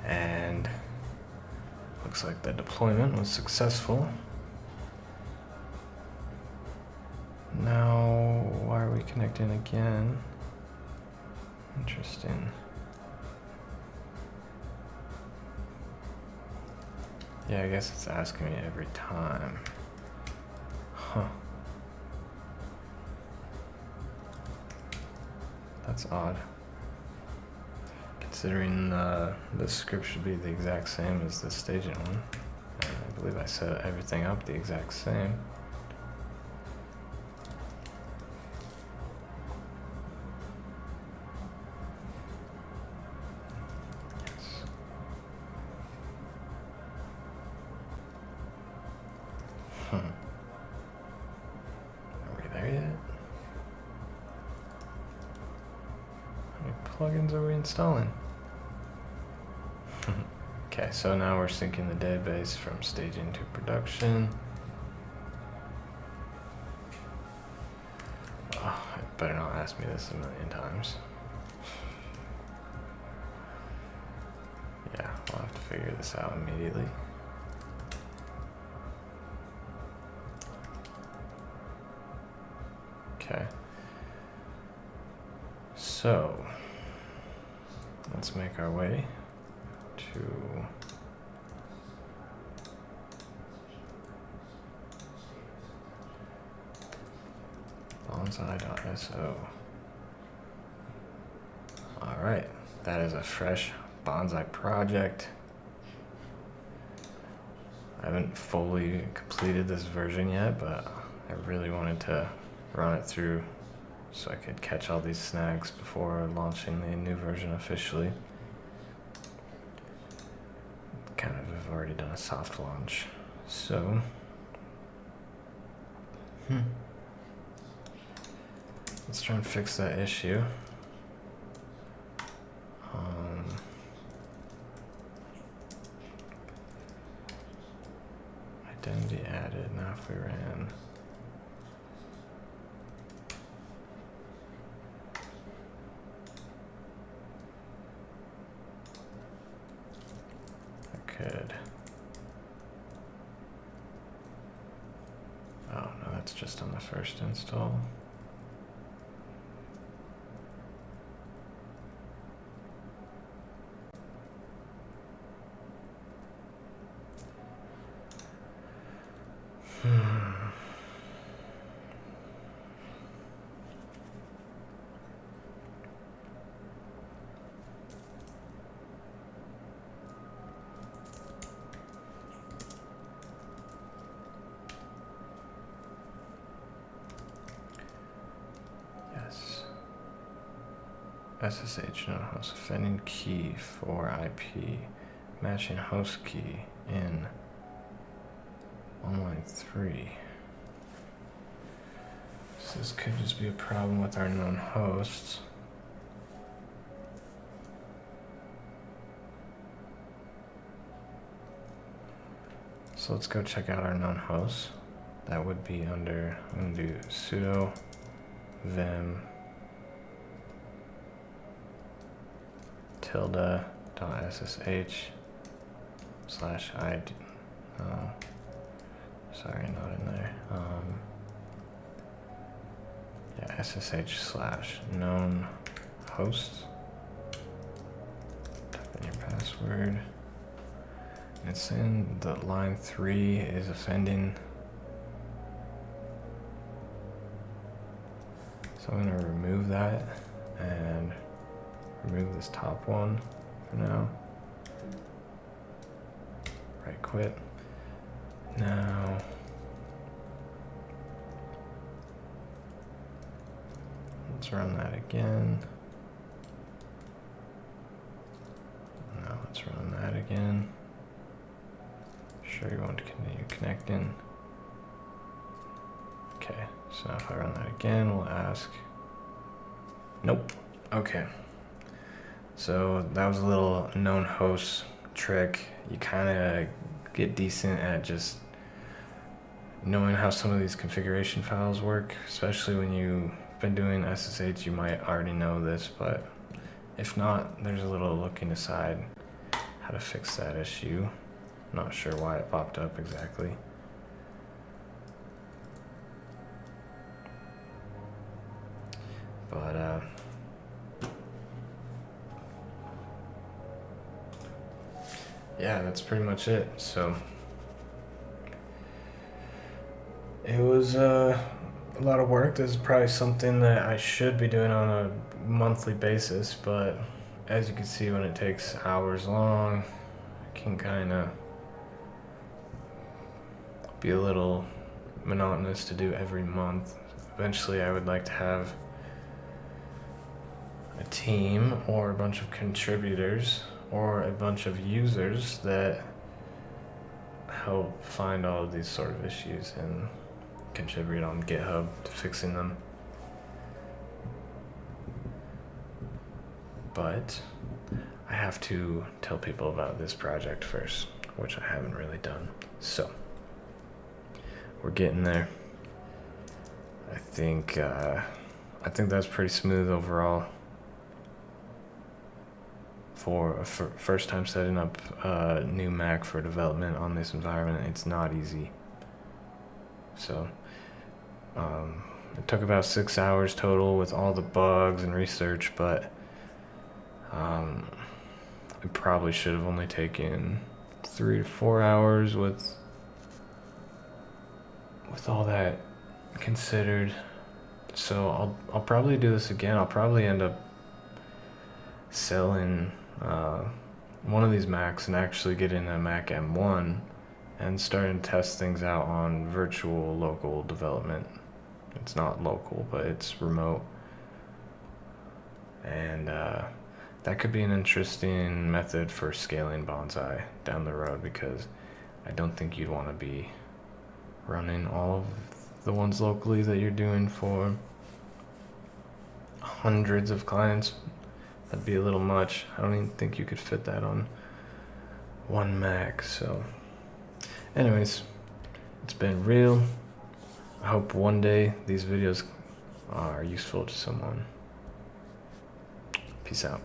Speaker 1: And looks like the deployment was successful. Now, why are we connecting again? Interesting. Yeah, I guess it's asking me every time. Huh. That's odd. Considering the script should be the exact same as the staging one. And I believe I set everything up the exact same. Yes. Are we there yet? How many plugins are we installing? Okay, so now we're syncing the database from staging to production. Oh, it better not ask me this a million times. Yeah, we'll have to figure this out immediately. Okay. So, let's make our way to bonsai.so. All right, that is a fresh bonsai project. I haven't fully completed this version yet, but I really wanted to run it through so I could catch all these snags before launching the new version officially. Kind of have already done a soft launch, so let's try and fix that issue. Identity added. Now if we ran could. Oh no, that's just on the first install. Yes. SSH known host offending key for IP matching host key in on line 3. So this could just be a problem with our known hosts. So let's go check out our known hosts. That would be under, I'm gonna do sudo vim tilde.ssh slash id, sorry, not in there. Yeah, ssh slash known hosts. Type in your password. And it's saying that line 3 is offending. So I'm gonna remove that and remove this top one for now. Right, quit. Now let's run that again. Now let's run that again. Sure you want to continue connecting. Okay, so if I run that again, we'll ask. Nope. Okay. So that was a little known host trick. You kind of get decent at just knowing how some of these configuration files work, especially when you've been doing SSH. You might already know this, but if not, there's a little looking aside how to fix that issue. Not sure why it popped up exactly. But yeah, that's pretty much it. So it was a lot of work. This is probably something that I should be doing on a monthly basis, but as you can see, when it takes hours long, it can kind of be a little monotonous to do every month. Eventually I would like to have a team or a bunch of contributors or a bunch of users that help find all of these sort of issues and contribute on GitHub to fixing them. But I have to tell people about this project first, which I haven't really done. So we're getting there. I think that's pretty smooth overall. For a first time setting up a new Mac for development on this environment, it's not easy. So it took about 6 hours total with all the bugs and research, but it probably should have only taken 3 to 4 hours with all that considered. So I'll probably do this again. I'll probably end up selling one of these Macs and actually getting a Mac M1 and starting to test things out on virtual local development. It's not local, but it's remote. And that could be an interesting method for scaling Bonsai down the road, because I don't think you'd want to be running all of the ones locally that you're doing for hundreds of clients. That'd be a little much. I don't even think you could fit that on one Mac. So anyways, it's been real. I hope one day these videos are useful to someone. Peace out.